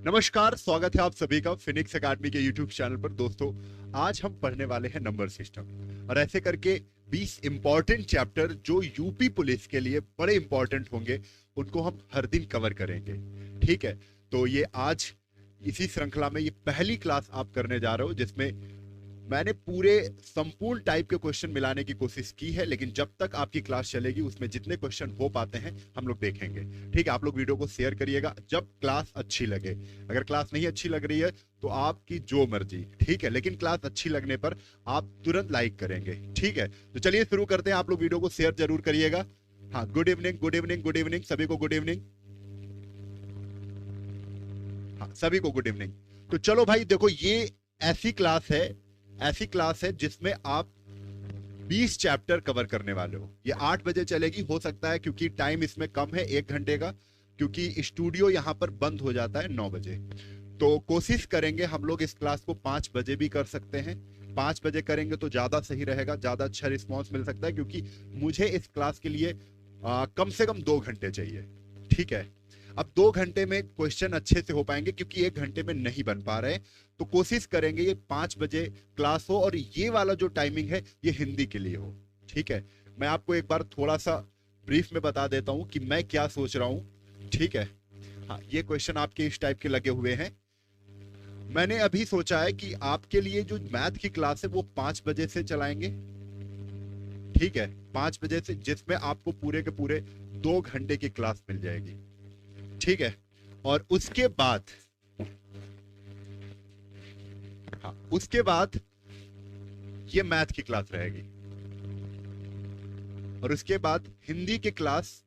नमस्कार, स्वागत है आप सभी का फिनिक्स एकेडमी के यूट्यूब चैनल पर। दोस्तों, आज हम पढ़ने वाले हैं नंबर सिस्टम और ऐसे करके 20 इंपॉर्टेंट चैप्टर जो यूपी पुलिस के लिए बड़े इंपॉर्टेंट होंगे, उनको हम हर दिन कवर करेंगे। ठीक है, तो ये आज इसी श्रृंखला में ये पहली क्लास आप करने जा रहे हो जिसमें मैंने पूरे संपूर्ण टाइप के क्वेश्चन मिलाने की कोशिश की है, लेकिन जब तक आपकी क्लास चलेगी उसमें जितने क्वेश्चन हो पाते हैं हम लोग देखेंगे। ठीक है, आप लोग वीडियो को शेयर करिएगा जब क्लास अच्छी लगे। अगर क्लास नहीं अच्छी लग रही है तो आपकी जो मर्जी, ठीक है, लेकिन क्लास अच्छी लगने पर आप तुरंत लाइक करेंगे। ठीक है, तो चलिए शुरू करते हैं। आप लोग वीडियो को शेयर जरूर करिएगा। हाँ, good evening, good evening, good evening, सभी को गुड इवनिंग। हाँ, सभी को गुड इवनिंग। तो चलो भाई, देखो ये ऐसी क्लास है जिसमें आप 20 चैप्टर कवर करने वाले हो। ये 8 बजे चलेगी। हो सकता है क्योंकि टाइम इसमें कम है 1 घंटे का, क्योंकि स्टूडियो यहां पर बंद हो जाता है 9 बजे। तो कोशिश करेंगे हम लोग इस क्लास को 5 बजे भी कर सकते हैं। 5 बजे करेंगे तो ज्यादा सही रहेगा, ज्यादा अच्छा रिस्पॉन्स मिल सकता है, क्योंकि मुझे इस क्लास के लिए कम से कम 2 घंटे चाहिए। ठीक है, अब 2 घंटे में क्वेश्चन अच्छे से हो पाएंगे क्योंकि 1 घंटे में नहीं बन पा रहे। तो कोशिश करेंगे ये 5 बजे क्लास हो और ये वाला जो टाइमिंग है ये हिंदी के लिए हो। ठीक है, मैं आपको एक बार थोड़ा सा ब्रीफ में बता देता हूं कि मैं क्या सोच रहा हूं। ठीक है, हाँ, ये क्वेश्चन आपके इस टाइप के लगे हुए हैं। मैंने अभी सोचा है कि आपके लिए जो मैथ की क्लास है वो 5 बजे से चलाएंगे। ठीक है, 5 बजे से, जिसमें आपको पूरे के पूरे 2 घंटे की क्लास मिल जाएगी। ठीक है, और उसके बाद ये मैथ की क्लास रहेगी और उसके बाद हिंदी की क्लास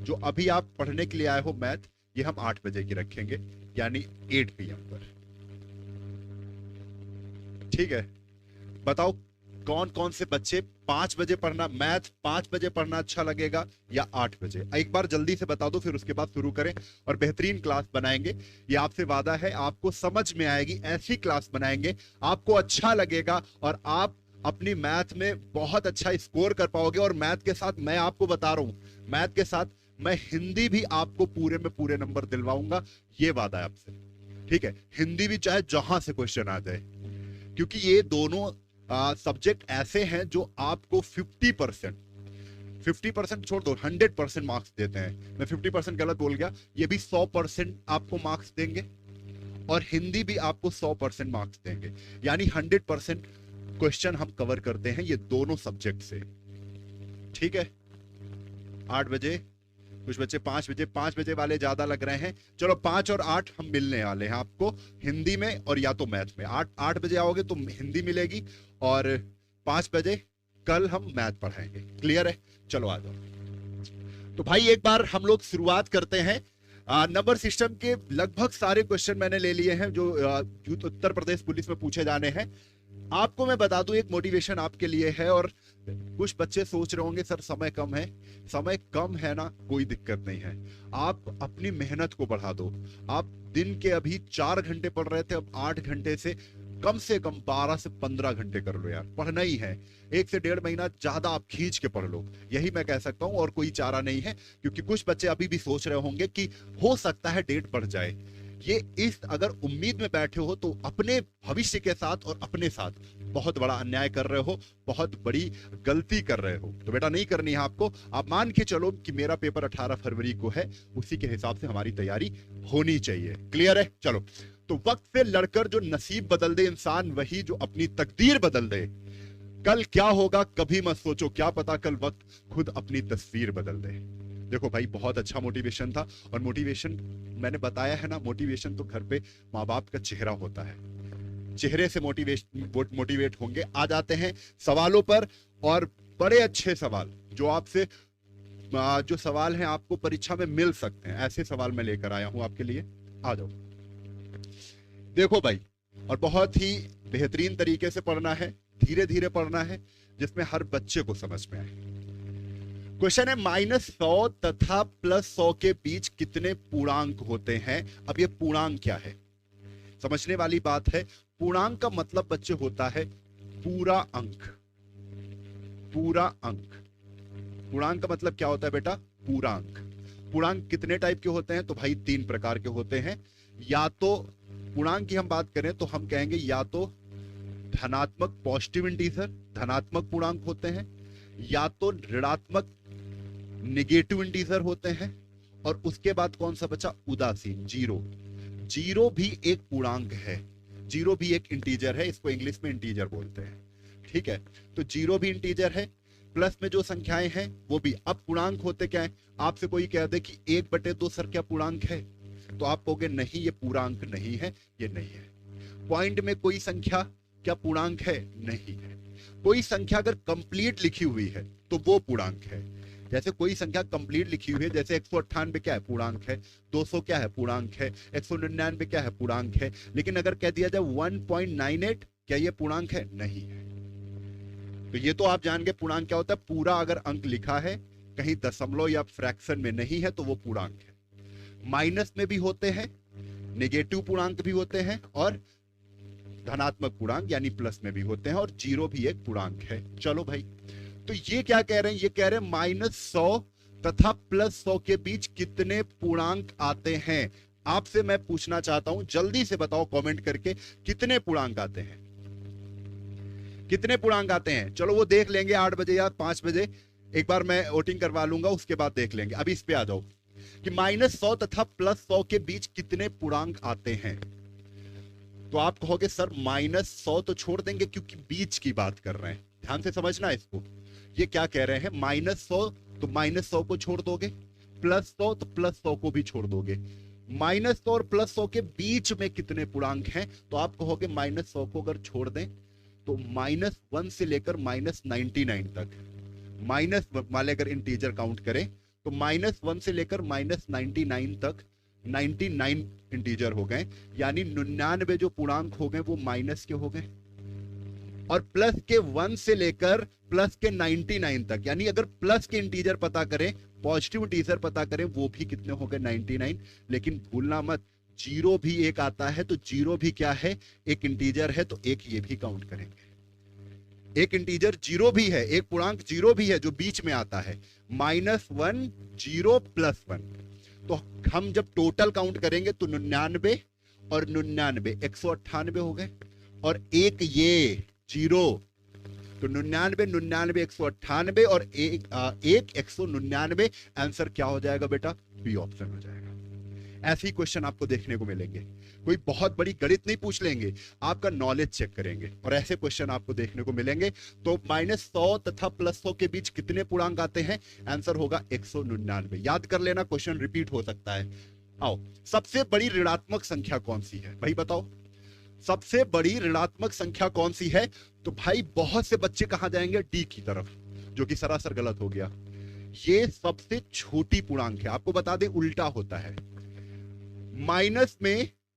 जो अभी आप पढ़ने के लिए आए हो मैथ, ये हम 8 बजे की रखेंगे, यानी 8 PM पर। ठीक है, बताओ कौन कौन से बच्चे 5 बजे पढ़ना, मैथ 5 बजे पढ़ना अच्छा लगेगा या 8 बजे? एक बार जल्दी से बता दो, फिर उसके बाद शुरू करें और बेहतरीन क्लास बनाएंगे। ये आपसे वादा है, आपको समझ में आएगी, ऐसी क्लास बनाएंगे आपको अच्छा लगेगा और आप अपनी मैथ में बहुत अच्छा स्कोर कर पाओगे। और मैथ के साथ मैं आपको बता रहा हूं, मैथ के साथ मैं हिंदी भी आपको पूरे में पूरे नंबर दिलवाऊंगा, ये वादा है आपसे। ठीक है, हिंदी भी चाहे जहां से क्वेश्चन आ जाए, क्योंकि ये दोनों सब्जेक्ट ऐसे हैं जो आपको 50% छोड़ दो, 100% मार्क्स देते हैं। मैं 50% गलत बोल गया, ये भी 100% आपको मार्क्स देंगे और हिंदी भी आपको 100% मार्क्स देंगे, यानी 100% क्वेश्चन हम कवर करते हैं ये दोनों सब्जेक्ट से। ठीक है, 8 बजे, कुछ बच्चे 5 बजे वाले ज्यादा लग रहे हैं। चलो 5 और 8 हम मिलने वाले हैं आपको हिंदी में और या तो मैथ में। 8 बजे आओगे तो हिंदी मिलेगी और 5 बजे कल हम मैथ पढ़ाएंगे। क्लियर है? चलो आ जाओ। तो भाई एक बार हम लोग शुरुआत करते हैं। नंबर सिस्टम के लगभग सारे क्वेश्चन मैंने ले लिए हैं जो उत्तर प्रदेश पुलिस में पूछे जाने हैं। आपको मैं बता दूं, एक मोटिवेशन आपके लिए है। और कुछ बच्चे सोच रहे होंगे सर समय कम है। समय कम है ना, कोई दिक्कत नहीं है, आप अपनी मेहनत को बढ़ा दो। आप दिन के अभी 4 घंटे पढ़ रहे थे, अब 8 घंटे से कम 12 से 15 घंटे कर लो यार, पढ़ना ही है। 1 से 1.5 महीना ज्यादा आप खींच के पढ़ लो, यही मैं कह सकता हूं, और कोई चारा नहीं है। क्योंकि कुछ बच्चे अभी भी सोच रहे होंगे कि हो सकता है डेट बढ़ जाए। ये इस अगर उम्मीद में बैठे हो तो अपने भविष्य के साथ और अपने साथ बहुत बड़ा अन्याय कर रहे हो, बहुत बड़ी गलती कर रहे हो। तो बेटा नहीं करनी है आपको। आप मान के चलो कि मेरा पेपर 18 फरवरी को है, उसी के हिसाब से हमारी तैयारी होनी चाहिए। क्लियर है? चलो, तो वक्त से लड़कर जो नसीब बदल दे इंसान, वही जो अपनी तकदीर बदल दे। कल क्या होगा कभी मत सोचो, क्या पता कल वक्त खुद अपनी तस्वीर बदल दे। देखो भाई, बहुत अच्छा मोटिवेशन था। और मोटिवेशन मैंने बताया है ना, मोटिवेशन तो घर पे माँ बाप का चेहरा होता है, चेहरे से मोटिवेट होंगे। आ जाते हैं सवालों पर, और बड़े अच्छे सवाल जो आपसे जो सवाल हैं आपको परीक्षा में मिल सकते हैं, ऐसे सवाल मैं लेकर आया हूं आपके लिए। आ जाओ, देखो भाई, और बहुत ही बेहतरीन तरीके से पढ़ना है, धीरे धीरे पढ़ना है, जिसमें हर बच्चे को समझ में आए। क्वेश्चन है, -100 तथा +100 के बीच कितने पूर्णांक होते हैं? अब ये पूर्णांक क्या है, समझने वाली बात है। पूर्णांक का मतलब बच्चे होता है पूरा अंक। पूरा अंक, पूर्णांक का मतलब क्या होता है बेटा? पूरा अंक। पूर्णांक कितने टाइप के होते हैं? तो भाई 3 प्रकार के होते हैं। या तो पूर्णांक की हम बात करें तो हम कहेंगे या तो धनात्मक पॉजिटिव इंटीजर धनात्मक पूर्णांक होते हैं, या तो ऋणात्मक नेगेटिव इंटीजर होते हैं, और उसके बाद कौन सा बचा? उदासीन, जीरो। जीरो भी एक पूर्णांक है, जीरो भी एक इंटीजर है, इसको इंग्लिश में इंटीजर बोलते हैं, ठीक है। तो जीरो भी इंटीजर है, प्लस में जो संख्याएं हैं वो भी। अब पूर्णांक होते क्या है? आपसे कोई कह दे कि 1/2 सर क्या पूर्णांक है, तो आप कहोगे नहीं ये पूर्णांक नहीं है, ये नहीं है। पॉइंट में कोई संख्या क्या पूर्णांक है? नहीं है। कोई संख्या अगर कंप्लीट लिखी हुई है तो वो पूर्णांक है। जैसे कोई संख्या कंप्लीट लिखी हुई है, जैसे 198 क्या है? पूर्णांक है। 200 क्या है? पूर्णांक है। 199 क्या है? पूर्णांक है। लेकिन अगर कह दिया जाए 1.98, क्या ये पूर्णांक है? नहीं है। तो ये तो आप जान गए पूर्णांक क्या होता है। पूरा अगर अंक लिखा है, कहीं दशमलव या फ्रैक्शन में नहीं है, तो वो पूर्णांक है। माइनस में भी होते हैं, नेगेटिव पूर्णांक भी होते हैं, और धनात्मक पूर्णांक यानी प्लस में भी होते हैं, और जीरो भी एक पूर्णांक है। चलो भाई, तो ये क्या कह रहे हैं? ये कह रहे हैं -100 तथा +100 के बीच कितने पूर्णांक आते हैं। आपसे मैं पूछना चाहता हूं, जल्दी से बताओ कमेंट करके, कितने पूर्णांक आते हैं? कितने पूर्णांक आते हैं? चलो वो देख लेंगे 8 बजे या 5 बजे, एक बार मैं वोटिंग करवा लूंगा, उसके बाद देख लेंगे। अभी इस पे आ जाओ कि -100 तथा +100 के बीच कितने पूर्णांक आते हैं। तो आप कहोगे सर -100 तो छोड़ देंगे क्योंकि बीच की बात कर रहे हैं। ध्यान से समझना इसको, ये क्या कह रहे हैं? -100 तो -100 को छोड़ दोगे, +100 तो +100 को भी छोड़ दोगे। -100 और +100 के बीच में कितने पूर्णांक हैं? तो आप कहोगे -100 को अगर छोड़ दें तो -1 से लेकर -99 तक, माइनस वाले अगर इंटीजर काउंट करें तो -1 से लेकर -99 तक 99 इंटीजर हो गए, यानी 99 जो पूर्णांक हो गए वो माइनस के हो गए। और प्लस के 1 से लेकर प्लस के 99 तक, यानी अगर प्लस के इंटीजर पता करें, पॉजिटिव इंटीजर पता करें, वो भी कितने हो गए? 99। लेकिन भूलना मत, जीरो भी एक आता है, तो जीरो भी क्या है? एक इंटीजर है, तो एक ये भी काउंट करेंगे। एक इंटीजर जीरो भी है, एक पूर्णांक जीरो भी है जो बीच में आता है। -1 0 +1, तो हम जब टोटल काउंट करेंगे तो 99 और 99 198 हो गए, और एक ये जीरो, तो 99 99 198 और एक 199। आंसर क्या हो जाएगा बेटा? बी ऑप्शन हो जाएगा। ऐसे ही क्वेश्चन आपको देखने को मिलेंगे, कोई बहुत बड़ी गणित नहीं पूछ लेंगे, आपका नॉलेज चेक करेंगे, और ऐसे क्वेश्चन आपको देखने को मिलेंगे। तो -100 तथा +100 के बीच कितने पूर्णांक आते हैं? आंसर होगा 199। याद कर लेना, क्वेश्चन रिपीट हो सकता है। आओ, सबसे बड़ी ऋणात्मक संख्या कौन सी है भाई? बताओ, सबसे बड़ी ऋणात्मक संख्या कौन सी है? तो भाई बहुत से बच्चे कहां जाएंगे? डी की तरफ, जो कि सरासर गलत हो गया। ये सबसे छोटी पूर्णांक है। आपको बता दें उल्टा होता है।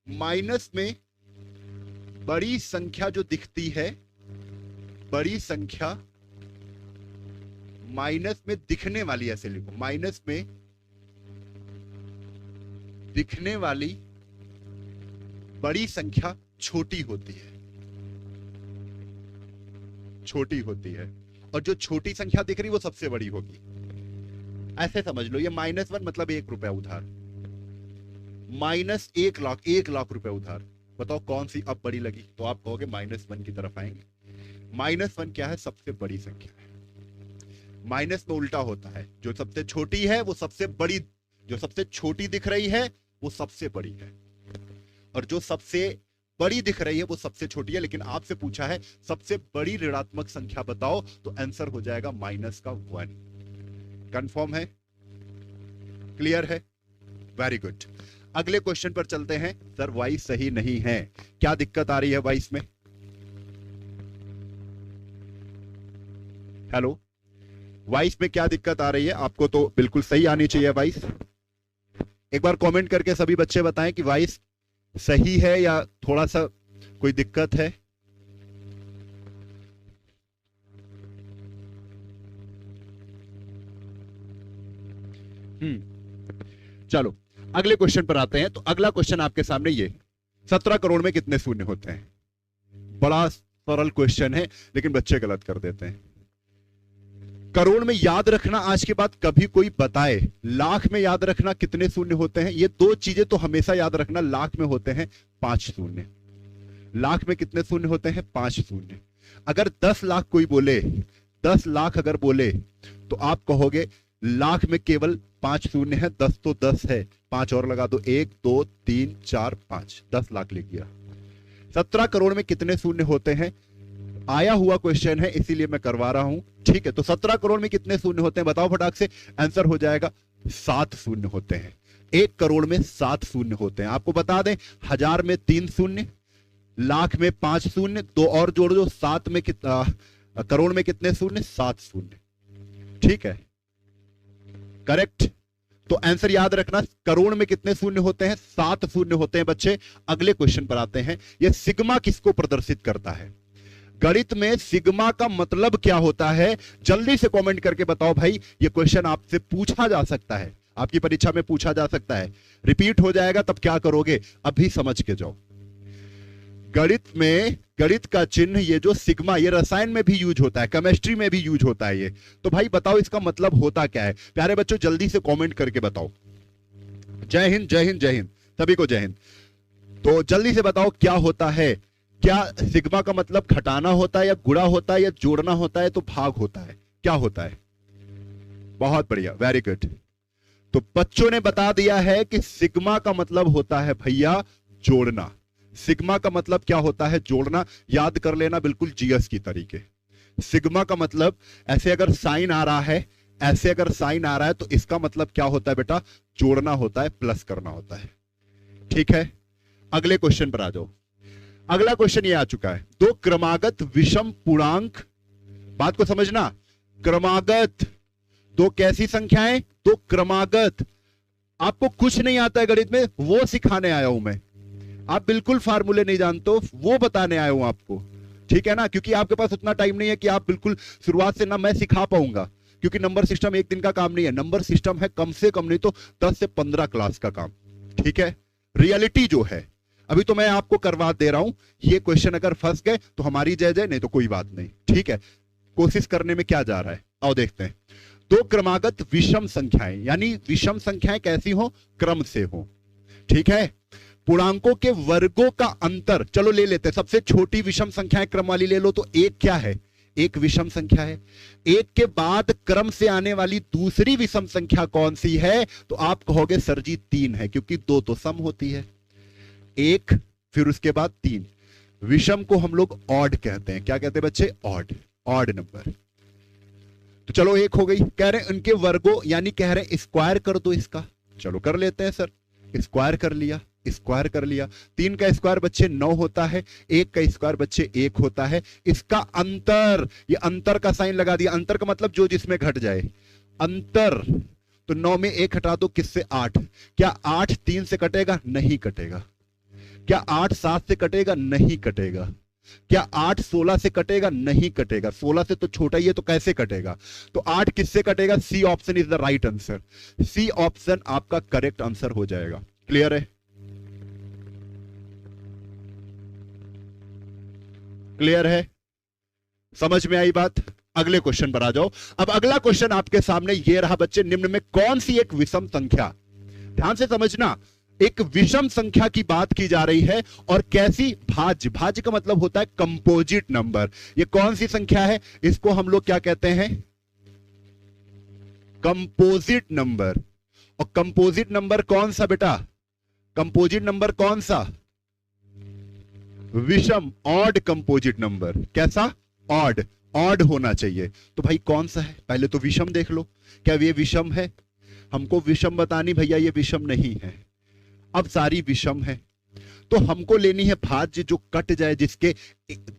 माइनस में बड़ी संख्या जो दिखती है, बड़ी संख्या माइनस में दिखने वाली, ऐसे लिखो, माइनस में दिखने वाली बड़ी संख्या छोटी होती है, छोटी होती है, और जो छोटी संख्या दिख रही वो सबसे बड़ी होगी। ऐसे समझ लो, ये -1 मतलब 1 रुपया उधार, -1 लाख, 1 लाख रुपए उधार। बताओ कौन सी अब बड़ी लगी? तो आप कहोगे -1 की तरफ आएंगे। -1 क्या है? सबसे बड़ी संख्या है। माइनस में उल्टा होता है, जो सबसे छोटी है वो सबसे बड़ी, जो सबसे छोटी दिख रही है वो सबसे बड़ी है, और जो सबसे बड़ी दिख रही है वो सबसे छोटी है। लेकिन आपसे पूछा है सबसे बड़ी ऋणात्मक संख्या बताओ, तो आंसर हो जाएगा -1। कंफर्म है? क्लियर है? Very good. अगले क्वेश्चन पर चलते हैं। सर वॉइस सही नहीं है, क्या दिक्कत आ रही है वॉइस में? हेलो, वॉइस में क्या दिक्कत आ रही है? आपको तो बिल्कुल सही आनी चाहिए वॉइस। एक बार कमेंट करके सभी बच्चे बताएं कि वॉइस सही है या थोड़ा सा कोई दिक्कत है। चलो अगले क्वेश्चन पर आते हैं। तो अगला क्वेश्चन आपके सामने ये, 17 करोड़ में कितने शून्य होते हैं? बड़ा सरल क्वेश्चन है, लेकिन बच्चे गलत कर देते हैं। करोड़ में याद रखना आज के बाद कभी कोई बताए, लाख में याद रखना कितने शून्य होते हैं, ये दो चीजें तो हमेशा याद रखना। लाख में होते हैं 5 शून्य। लाख में कितने शून्य होते हैं? 5 शून्य। अगर 10 लाख कोई बोले, 10 लाख अगर बोले तो आप कहोगे लाख में केवल 5 शून्य है, 10 तो 10 है, 5 और लगा दो, 1 2 3 4 5, 10 लाख लिख गया। 17 करोड़ में कितने शून्य होते हैं? आया हुआ क्वेश्चन है इसीलिए मैं करवा रहा हूं, ठीक है। तो 17 करोड़ में कितने शून्य होते हैं बताओ फटाक से। आंसर हो जाएगा 7 शून्य होते हैं। 1 करोड़ में 7 शून्य होते हैं। आपको बता दें, 1000 में 3 शून्य, लाख में 5 शून्य, 2 और जोड़ दो, 7 में करोड़ में कितने शून्य? 7 शून्य, ठीक है, करेक्ट। तो आंसर याद रखना, करोड़ में कितने शून्य होते हैं? 7 शून्य होते हैं बच्चे। अगले क्वेश्चन पर आते हैं। यह सिग्मा किसको प्रदर्शित करता है? गणित में सिग्मा का मतलब क्या होता है? जल्दी से कमेंट करके बताओ भाई। यह क्वेश्चन आपसे पूछा जा सकता है, आपकी परीक्षा में पूछा जा सकता है। रिपीट हो जाएगा तब क्या करोगे, अभी समझ के जाओ। गणित में गणित का चिन्ह ये जो सिग्मा, ये रसायन में भी यूज होता है, केमिस्ट्री में भी यूज होता है ये। तो भाई बताओ इसका मतलब होता क्या है? प्यारे बच्चों जल्दी से कमेंट करके बताओ। जय हिंद, जय हिंद, जय हिंद, सभी को जय हिंद। तो जल्दी से बताओ क्या होता है? क्या सिग्मा का मतलब घटाना होता है, या गुणा होता है, या जोड़ना होता है, तो भाग होता है? क्या होता है? बहुत बढ़िया, वेरी गुड। तो बच्चों ने बता दिया है कि सिग्मा का मतलब होता है भैया जोड़ना। सिग्मा का मतलब क्या होता है? जोड़ना। याद कर लेना बिल्कुल जीएस की तरीके। सिग्मा का मतलब, ऐसे अगर साइन आ रहा है, ऐसे अगर साइन आ रहा है, तो इसका मतलब क्या होता है बेटा? जोड़ना होता है, प्लस करना होता है, ठीक है। अगले क्वेश्चन पर आ जाओ। अगला क्वेश्चन ये आ चुका है, दो क्रमागत विषम पूर्णांक। बात को समझना, क्रमागत, दो कैसी संख्याएं? दो क्रमागत। आपको कुछ नहीं आता है गणित में, वो सिखाने आया हूं मैं। आप बिल्कुल फार्मूले नहीं जानते हो, वो बताने आया हूं आपको, ठीक है ना। क्योंकि आपके पास उतना टाइम नहीं है कि आप बिल्कुल शुरुआत से ना मैं सिखा पाऊंगा, क्योंकि नंबर सिस्टम एक दिन का काम नहीं है। नंबर सिस्टम है कम से कम नहीं तो 10 से 15 क्लास का काम, ठीक है। रियलिटी जो है, अभी तो मैं आपको करवा दे रहा हूं। ये क्वेश्चन अगर फंस गए तो हमारी जय जय, नहीं तो कोई बात नहीं, ठीक है। कोशिश करने में क्या जा रहा है, आओ देखते हैं। दो क्रमागत विषम संख्याएं, यानी विषम संख्याएं कैसी हो? क्रम से हो, ठीक है। पूर्णांकों के वर्गों का अंतर, चलो ले लेते हैं। सबसे छोटी विषम संख्याएं क्रम वाली ले लो, तो एक क्या है? एक विषम संख्या है। एक के बाद क्रम से आने वाली दूसरी विषम संख्या कौन सी है? तो आप कहोगे सर जी 3 है, क्योंकि 2 तो सम होती है। एक, फिर उसके बाद 3। विषम को हम लोग ऑड कहते हैं। क्या कहते हैं बच्चे? Odd, odd number. तो चलो एक हो गई। कह रहे हैं उनके वर्गों, यानी कह रहे हैं स्क्वायर कर दो इसका। चलो कर लेते हैं सर, स्क्वायर कर लिया, स्क्वायर कर लिया। 3 का स्क्वायर बच्चे 9 होता है, 1 का स्क्वायर बच्चे 1 होता है। इसका अंतर, ये अंतर का साइन लगा दिया। अंतर का मतलब जो जिसमें घट जाए, अंतर। तो 9 में 1 हटा दो, किससे? 8। क्या 8 3 से कटेगा? नहीं कटेगा। क्या 8 7 से कटेगा? नहीं कटेगा। क्या 8 16 से कटेगा? नहीं कटेगा। 16 से तो छोटा ही है, तो कैसे कटेगा? तो 8 किससे कटेगा? C option is the right answer. C option आपका करेक्ट आंसर हो जाएगा। क्लियर है? क्लियर है? समझ में आई बात? अगले क्वेश्चन पर आ जाओ। अब अगला क्वेश्चन आपके सामने ये रहा बच्चे, निम्न में कौन सी एक विषम संख्या, ध्यान से समझना, एक विषम संख्या की बात की जा रही है, और कैसी? भाज्य। भाज्य का मतलब होता है कंपोजिट नंबर। ये कौन सी संख्या है? इसको हम लोग क्या कहते हैं? Composite number. और कंपोजिट नंबर कौन सा बेटा? कंपोजिट नंबर कौन सा? विषम, ऑड कंपोजिट नंबर। कैसा? ऑड, ऑड होना चाहिए। तो भाई कौन सा है? पहले तो विषम देख लो, क्या ये विषम है? हमको विषम बतानी भैया, ये विषम नहीं है। अब सारी विषम है, तो हमको लेनी है भाज्य जो कट जाए, जिसके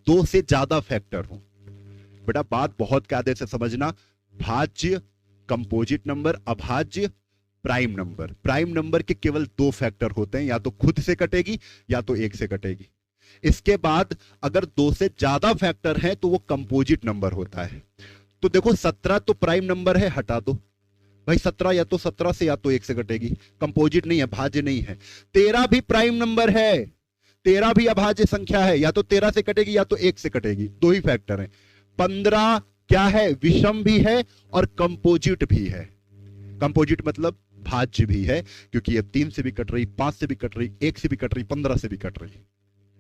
2 से ज्यादा फैक्टर हो। बेटा बात बहुत कायदे से समझना, भाज्य कंपोजिट नंबर, अभाज्य प्राइम नंबर। प्राइम नंबर के केवल 2 फैक्टर होते हैं, या तो खुद से कटेगी या तो 1 से कटेगी। इसके बाद अगर 2 से ज्यादा फैक्टर हैं तो वो कंपोजिट नंबर होता है। तो देखो 17 तो प्राइम नंबर है, हटा दो भाई। 17 या तो 17 से या तो 1 से कटेगी, कंपोजिट नहीं है, भाज्य नहीं है। 13 भी प्राइम नंबर है, 13 भी अभाज्य संख्या है, या तो 13 से कटेगी या तो 1 से कटेगी, 2 ही फैक्टर हैं। 15 क्या है, विषम भी है और कंपोजिट भी है। कंपोजिट मतलब भाज्य भी है, क्योंकि ये 3 से भी कट रही, 5 से भी कट रही, 1 से भी कट रही, 15 से भी कट रही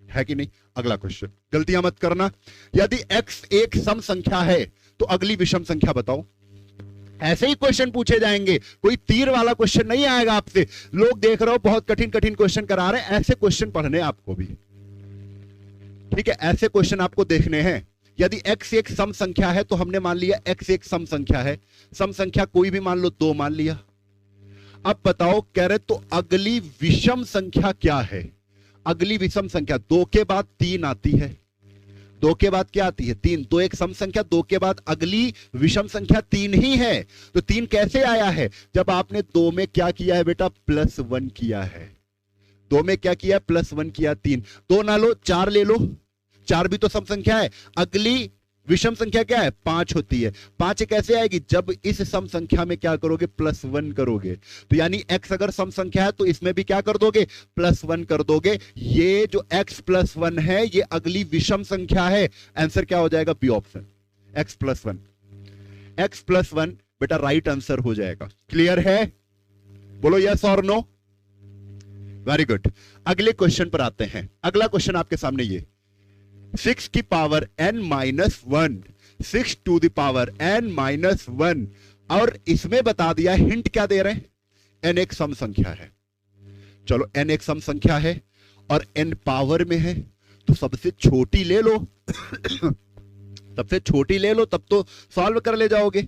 है कि नहीं। अगला क्वेश्चन, गलतियां मत करना। यदि x एक सम संख्या है तो अगली विषम संख्या बताओ। ऐसे ही क्वेश्चन पूछे जाएंगे, कोई तीर वाला क्वेश्चन नहीं आएगा आपसे। लोग देख रहे हो बहुत कठिन कठिन क्वेश्चन करा रहे हैं, ऐसे क्वेश्चन पढ़ने आपको भी, ठीक है, ऐसे क्वेश्चन आपको देखने हैं। यदि x एक सम संख्या है तो हमने मान लिया x एक सम संख्या है। सम संख्या कोई भी मान लो, 2 मान लिया। अब बताओ, कह रहे तो अगली विषम संख्या क्या है। अगली विषम संख्या 2 के बाद 3 आती है। 2 के बाद क्या आती है, 3। तो एक सम संख्या 2 के बाद अगली विषम संख्या 3 ही है। तो 3 कैसे आया है, जब आपने 2 में क्या किया है बेटा, +1 किया है। 2 में क्या किया, +1 किया। 3, 2 ना लो, 4 ले लो। 4 भी तो सम संख्या है। अगली विषम संख्या क्या है, 5 होती है। 5 कैसे आएगी, जब इस सम संख्या में क्या करोगे, +1 करोगे। तो यानी x अगर सम संख्या है तो इसमें भी क्या कर दोगे, +1 कर दोगे। ये जो x +1 है ये अगली विषम संख्या है। आंसर क्या हो जाएगा, बी ऑप्शन, x +1। x +1 बेटा राइट आंसर हो जाएगा। क्लियर है, बोलो यस और नो। Very good. अगले क्वेश्चन पर आते हैं। अगला क्वेश्चन आपके सामने ये 6 की power n-1, 6 to the power n-1, और इसमें बता दिया, हिंट क्या दे रहे हैं, n एक सम संख्या है। चलो n एक सम संख्या है और n पावर में है, तो सबसे छोटी ले लो सबसे छोटी ले लो, तब तो सॉल्व कर ले जाओगे।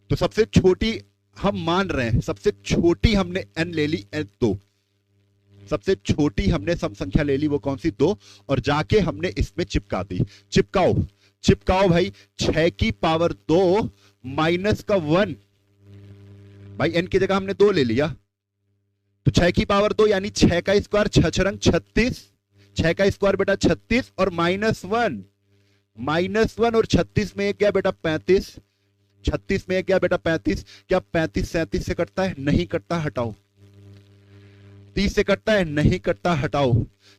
तो सबसे छोटी हम मान रहे हैं, सबसे छोटी हमने n ले ली, n 2। सबसे छोटी हमने सम संख्या ले ली, वो कौन सी, 2, और जाके हमने इसमें चिपका दी। चिपकाओ चिपकाओ भाई, 6 की पावर 2 माइनस का 1, भाई n की जगह हमने 2 ले लिया, तो 6 की पावर 2 यानी 6 का स्क्वायर 6 रंग 36, 6 का स्क्वायर बेटा 36 और -1, -1 और 36 में एक गया बेटा 35, 36 में एक गया बेटा 35। क्या 35 37 से कटता है, नहीं कटता, हटाओ। 30 से कटता है, नहीं कटता, हटाओ।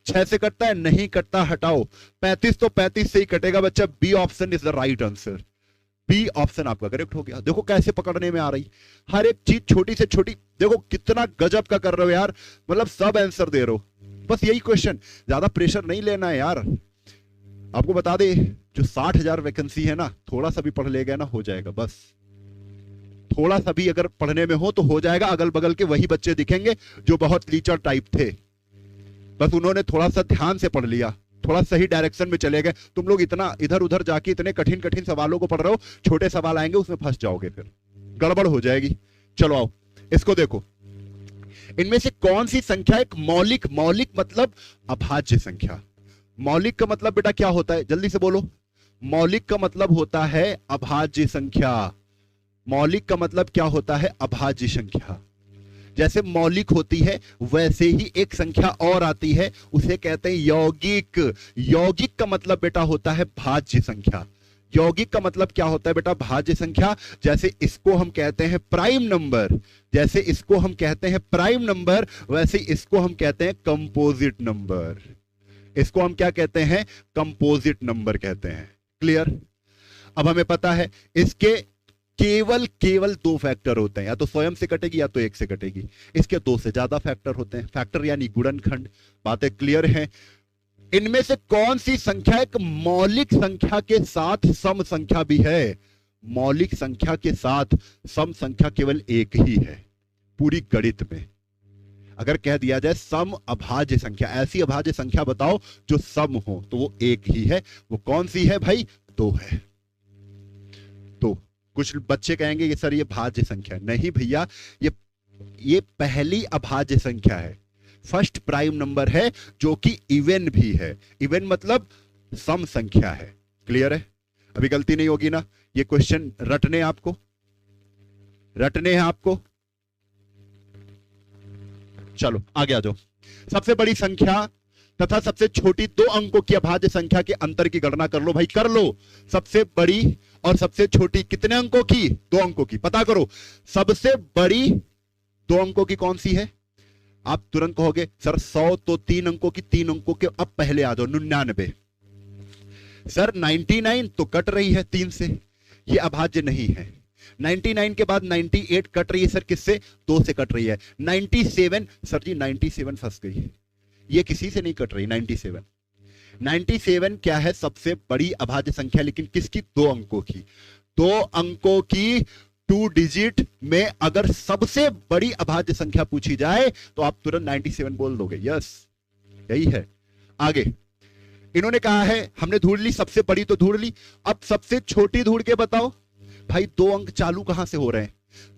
6 से कटता है, नहीं कटता, हटाओ। 35 तो 35 से ही कटेगा बच्चा। B option is the right answer. B option आपका करेक्ट हो गया। देखो कैसे पकड़ने में आ रही, हर एक चीज छोटी से छोटी। देखो कितना गजब का कर रहे हो यार, मतलब सब आंसर दे रहे हो। बस यही क्वेश्चन, ज्यादा प्रेशर नहीं लेना है यार। आपको बता दे, जो 60,000 वैकेंसी है ना, थोड़ा सा भी पढ़ ले गया ना, हो जाएगा। बस थोड़ा सा भी अगर पढ़ने में हो तो हो जाएगा। अगल बगल के वही बच्चे दिखेंगे जो बहुत लीचर टाइप थे, बस उन्होंने थोड़ा सा ध्यान से पढ़ लिया, थोड़ा सही डायरेक्शन में चले गए। तुम लोग इतना इधर उधर जाके इतने कठिन कठिन सवालों को पढ़ रहे हो, छोटे सवाल आएंगे उसमें फंस जाओगे, फिर गड़बड़ हो जाएगी। चलो आओ इसको देखो। इनमें से कौन सी संख्या एक मौलिक, मौलिक मतलब अभाज्य संख्या। मौलिक का मतलब बेटा क्या होता है, जल्दी से बोलो। मौलिक का मतलब होता है अभाज्य संख्या। मौलिक का मतलब क्या होता है, अभाज्य संख्या। जैसे मौलिक होती है वैसे ही एक संख्या और आती है, उसे कहते हैं यौगिक। यौगिक का मतलब बेटा होता है भाज्य संख्या। यौगिक का मतलब क्या होता है बेटा, भाज्य संख्या। जैसे इसको हम कहते हैं प्राइम नंबर, जैसे इसको हम कहते हैं प्राइम नंबर, वैसे इसको हम कहते हैं कंपोजिट नंबर। इसको हम क्या कहते हैं, कंपोजिट नंबर कहते हैं। क्लियर। अब हमें पता है इसके केवल 2 फैक्टर होते हैं, या तो स्वयं से कटेगी या तो 1 से कटेगी। इसके 2 से ज्यादा फैक्टर होते हैं, फैक्टर यानी गुणनखंड। बातें क्लियर हैं। इनमें से कौन सी संख्या एक मौलिक संख्या के साथ सम संख्या भी है। मौलिक संख्या के साथ सम संख्या केवल एक ही है पूरी गणित में। अगर कह दिया जाए सम अभाज्य संख्या, ऐसी अभाज्य संख्या बताओ जो सम हो, तो वो एक ही है। वो कौन सी है भाई, 2 है। तो कुछ बच्चे कहेंगे ये सर ये भाज्य संख्या, नहीं भैया, ये पहली अभाज्य संख्या है, फर्स्ट प्राइम नंबर है, जो कि इवन भी है। इवन मतलब सम संख्या है। क्लियर है, अभी गलती नहीं होगी ना। ये क्वेश्चन रटने आपको, रटने हैं आपको। चलो आगे आ जाओ। सबसे बड़ी संख्या तथा सबसे छोटी 2 अंकों की अभाज्य संख्या के अंतर की गणना कर लो भाई, कर लो। सबसे बड़ी और सबसे छोटी कितने अंकों की, 2 अंकों की, पता करो। सबसे बड़ी 2 अंकों की कौन सी है। आप तुरंत कहोगे सर 100 तो 3 अंकों की, 3 अंकों के। अब पहले आ जाओ 99। सर 99 तो कट रही है 3 से, ये अभाज्य नहीं है। 99 के बाद 98 कट रही है सर, किससे? 2 से कट रही है। 97 सर जी 97 फंस गई, ये किसी से नहीं कट रही। 97 क्या है? सबसे बड़ी अभाज्य संख्या, लेकिन किसकी? 2 अंकों की। 2 अंकों की 2 डिजिट में अगर सबसे बड़ी अभाज्य संख्या पूछी जाए तो आप तुरंत 97 बोल दोगे। यस, यही है। आगे इन्होंने कहा है हमने ढूंढ ली सबसे बड़ी तो ढूंढ ली, अब सबसे छोटी ढूंढ के बताओ। भाई 2 अंक चालू कहां से हो रहे हैं?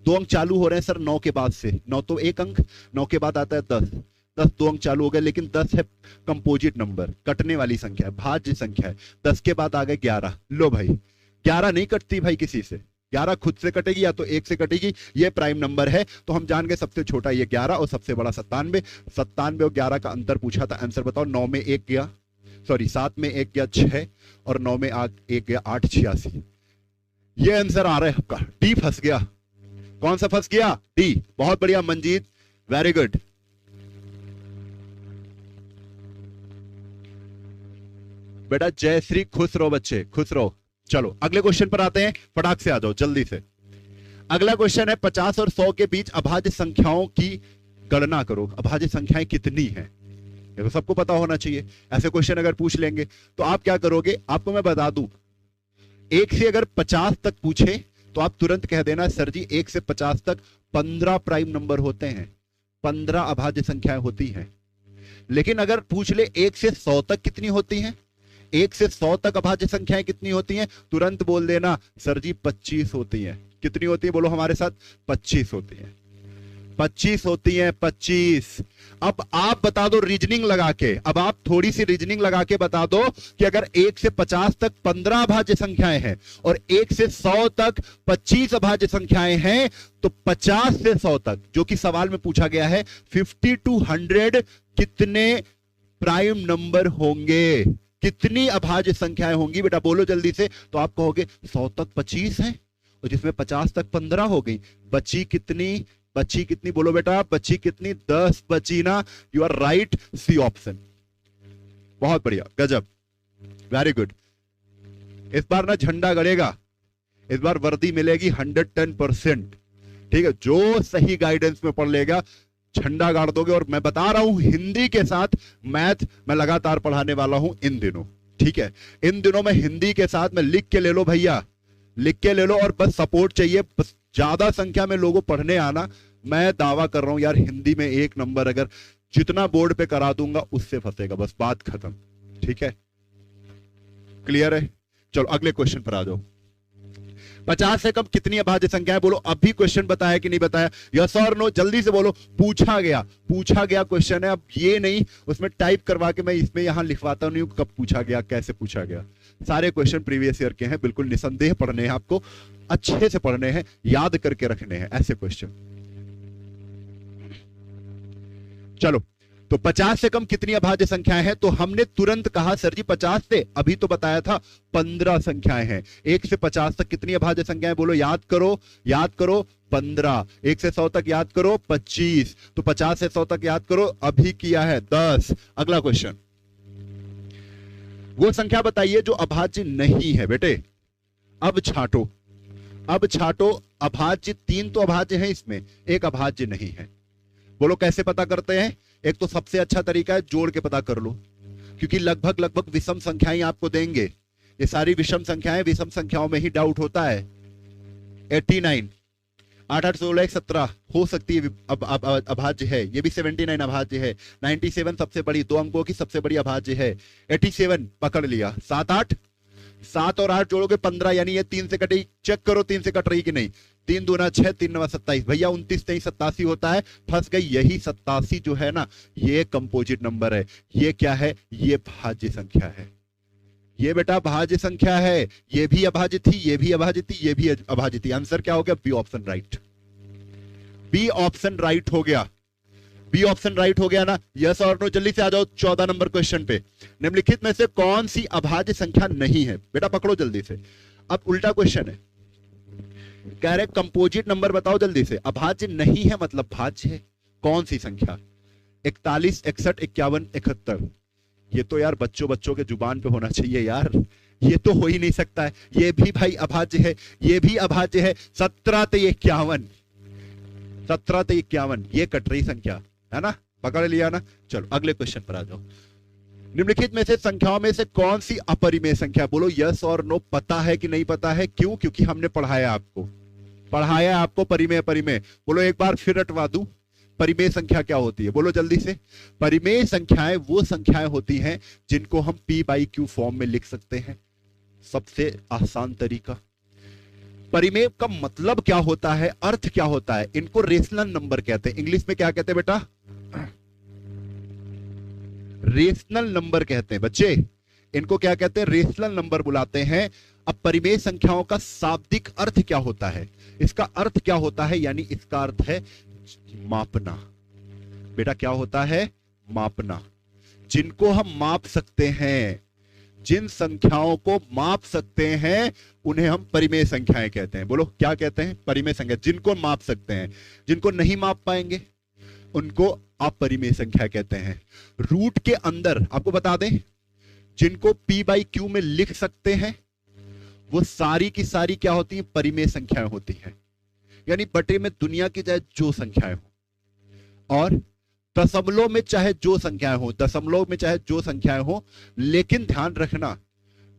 2 अंक चालू हो रहे हैं सर 9 के बाद से। 9 तो 1 अंक, 9 के बाद आता है 10, 10 2 अंक चालू हो गए, लेकिन 10 है कंपोजिट नंबर, कटने वाली संख्या है, भाज्य संख्या है। 10 के बाद आ गए 11। लो भाई 11 नहीं कटती भाई किसी से, 11 खुद से कटेगी या तो 1 से कटेगी। ये प्राइम नंबर है, तो हम जान गए सबसे छोटा ये 11 और सबसे बड़ा 97। 97 और 11 का अंतर पूछा था, आंसर बताओ। 9 में 1 गया, सॉरी 7 में 1 गया 6 और 9 में 1 गया 8, 86। ये आंसर आ रहा है आपका। डी फंस गया। कौन सा फंस गया? डी। बहुत बढ़िया मंजीत, वेरी गुड। बेटा जयश्री खुश रहो बच्चे, खुश रहो। चलो अगले क्वेश्चन पर आते हैं, फटाक से आ जाओ जल्दी से। अगला क्वेश्चन है 50 और 100 के बीच अभाज्य संख्याओं की गणना करो। अभाज्य संख्याएं कितनी हैं? ये तो सबको पता होना चाहिए। ऐसे क्वेश्चन अगर पूछ लेंगे तो आप क्या करोगे? आपको मैं बता दूं, 1 से अगर 50 तक पूछे तो आप तुरंत कह देना सर जी 1 से 50 तक 15 प्राइम नंबर होते हैं, 15 अभाज्य संख्याएं होती हैं। लेकिन अगर पूछ ले 1 से 100 तक कितनी होती हैं, 1 से 100 तक अभाज्य संख्याएं कितनी होती हैं, तुरंत बोल देना सर जी 25 होती हैं। कितनी होती है? बोलो हमारे साथ, 25 होती हैं। 25 होती हैं, 25। अब आप बता दो रीजनिंग लगा के, अब आप थोड़ी सी रीजनिंग लगा के बता दो कि अगर 1 से 50 तक 15 अभाज्य संख्याएं हैं और 1 से 100 तक 25 अभाज्य संख्याएं हैं, तो 50 से 100 तक, जो कि सवाल में पूछा गया है, 50 to 100 कितने प्राइम नंबर होंगे? कितनी अभाज्य संख्याएं होंगी? बेटा बोलो जल्दी से। तो आप कहोगे 100 तक 25 है और जिसमें 50 तक 15 हो गई, बची कितनी? बची कितनी? बोलो बेटा बची कितनी? 10 बची ना। You are right, C option. बहुत बढ़िया, गजब, वेरी गुड। इस बार ना झंडा गड़ेगा, इस बार वर्दी मिलेगी 110%। ठीक है, जो सही गाइडेंस में पढ़ लेगा झंडा गाड़ दोगे। और मैं बता रहा हूं हिंदी के साथ मैथ मैं लगातार पढ़ाने वाला हूं इन दिनों। ठीक है, इन दिनों में हिंदी के साथ में लिख के ले लो भैया, लिख के ले लो। और बस सपोर्ट चाहिए, बस ज्यादा संख्या में लोगों पढ़ने आना। मैं दावा कर रहा हूं यार हिंदी में 1 नंबर अगर जितना बोर्ड पे करा दूंगा उससे फंसेगा, बस बात खत्म। ठीक है, क्लियर है? चलो अगले क्वेश्चन पर आ जाओ। 50 से कम कितनी अभाज्य संख्या है? बोलो अभी क्वेश्चन बताया कि नहीं बताया? यस और नो, जल्दी से बोलो। पूछा गया क्वेश्चन है। अब ये नहीं उसमें टाइप करवा के मैं इसमें यहां लिखवाता नहीं हूं कब पूछा गया, कैसे पूछा गया। सारे क्वेश्चन प्रीवियस ईयर के हैं, बिल्कुल निसंदेह पढ़ने हैं आपको, अच्छे से पढ़ने हैं, याद करके रखने हैं ऐसे क्वेश्चन। चलो, तो 50 से कम कितनी अभाज्य संख्याएं हैं? तो हमने तुरंत कहा सर जी 50 से, अभी तो बताया था 15 संख्याएं हैं। 1 से 50 तक कितनी अभाज्य संख्याएं? बोलो याद करो, याद करो, 15। 1 से 100 तक याद करो, 25। तो 50 से 100 तक याद करो, अभी किया है 10। अगला क्वेश्चन, वो संख्या बताइए जो अभाज्य नहीं है। बेटे अब छाटो, अब छाटो। अभाज्य 3 तो अभाज्य है, इसमें एक अभाज्य नहीं है। बोलो कैसे पता करते हैं? एक तो सबसे अच्छा तरीका है जोड़ के पता कर लो, क्योंकि लगभग विषम संख्याएं आपको देंगे। ये सारी विषम संख्याएं, विषम संख्याओं में ही डाउट होता है। 89, 8 8 16 17 हो सकती है अभाज्य है। ये भी 79 अभाज्य है। 97 सबसे बड़ी, 2 अंकों की सबसे बड़ी अभाज्य है। 87 पकड़ लिया। 7 8, 7 और 8 जोड़ोगे 15, यानी ये 3 से कटेगी। चेक करो 3 से कट रही कि नहीं। 3 दूना 6, 3 9 27। भैया 29 नहीं 87 होता है, फंस गई। यही 87 जो है ना, ये कंपोजिट नंबर है। ये क्या है? ये भाज्य संख्या है। ये बेटा भाज्य संख्या है। ये भी अभाज्य थी, ये भी अभाज्य थी, ये भी अभाज्य थी। आंसर क्या हो गया? B option right. B option right हो गया। बी ऑप्शन राइट हो गया ना? यस और नो? जल्दी से आ जाओ 14 नंबर क्वेश्चन पे। निम्नलिखित में से कौन सी अभाज्य संख्या नहीं है? बेटा पकड़ो जल्दी से। अब उल्टा क्वेश्चन है, कह रहे कंपोजिट नंबर बताओ जल्दी से। अभाज्य नहीं है मतलब भाज्य है। कौन सी संख्या? 41, 61, 51, 71। ये तो यार बच्चों के जुबान पे होना चाहिए यार। ये तो हो ही नहीं सकता है, ये भी भाई अभाज्य है, ये भी अभाज्य है। 17 ते 51, 17 ते 51 ये कट रही संख्या है ना, पकड़ लिया ना। चलो अगले क्वेश्चन पर आ जाओ। निम्नलिखित में से संख्याओं में से कौन सी अपरिमेय संख्या, बोलो यस और नो, पता है कि नहीं पता है? क्यों? क्योंकि हमने पढ़ाया आपको परिमेय अपरिमेय। बोलो एक बार फिर रटवा दूं, परिमेय संख्या क्या होती है? बोलो जल्दी से। परिमेय संख्याएं वो संख्याएं होती हैं जिनको हम p बाई क्यू फॉर्म में लिख सकते हैं, सबसे आसान तरीका। परिमेय का मतलब क्या होता है, अर्थ क्या होता है? इनको रेशनल नंबर कहते हैं। इंग्लिश में क्या कहते हैं बेटा? रेशनल नंबर कहते हैं बच्चे, इनको क्या कहते हैं? रेशनल नंबर बुलाते हैं। अब परिमेय संख्याओं का शाब्दिक अर्थ क्या होता है? इसका अर्थ क्या होता है? यानी इसका अर्थ है मापना। बेटा क्या होता है? मापना। जिनको हम माप सकते हैं, जिन संख्याओं को माप सकते हैं उन्हें हम परिमेय संख्याएं कहते हैं। बोलो क्या कहते हैं? परिमेय संख्या। जिनको माप सकते हैं, जिनको नहीं माप पाएंगे उनको अपरिमेय संख्या कहते हैं। रूट के अंदर आपको बता दें, जिनको p बाई क्यू में लिख सकते हैं वो सारी की सारी क्या होती हैं? परिमेय संख्याएं होती हैं। यानी बटे में दुनिया की चाहे जो संख्याएं हो, और दशमलव में चाहे जो संख्याएं हो, दशमलव में चाहे जो संख्याएं हो, लेकिन ध्यान रखना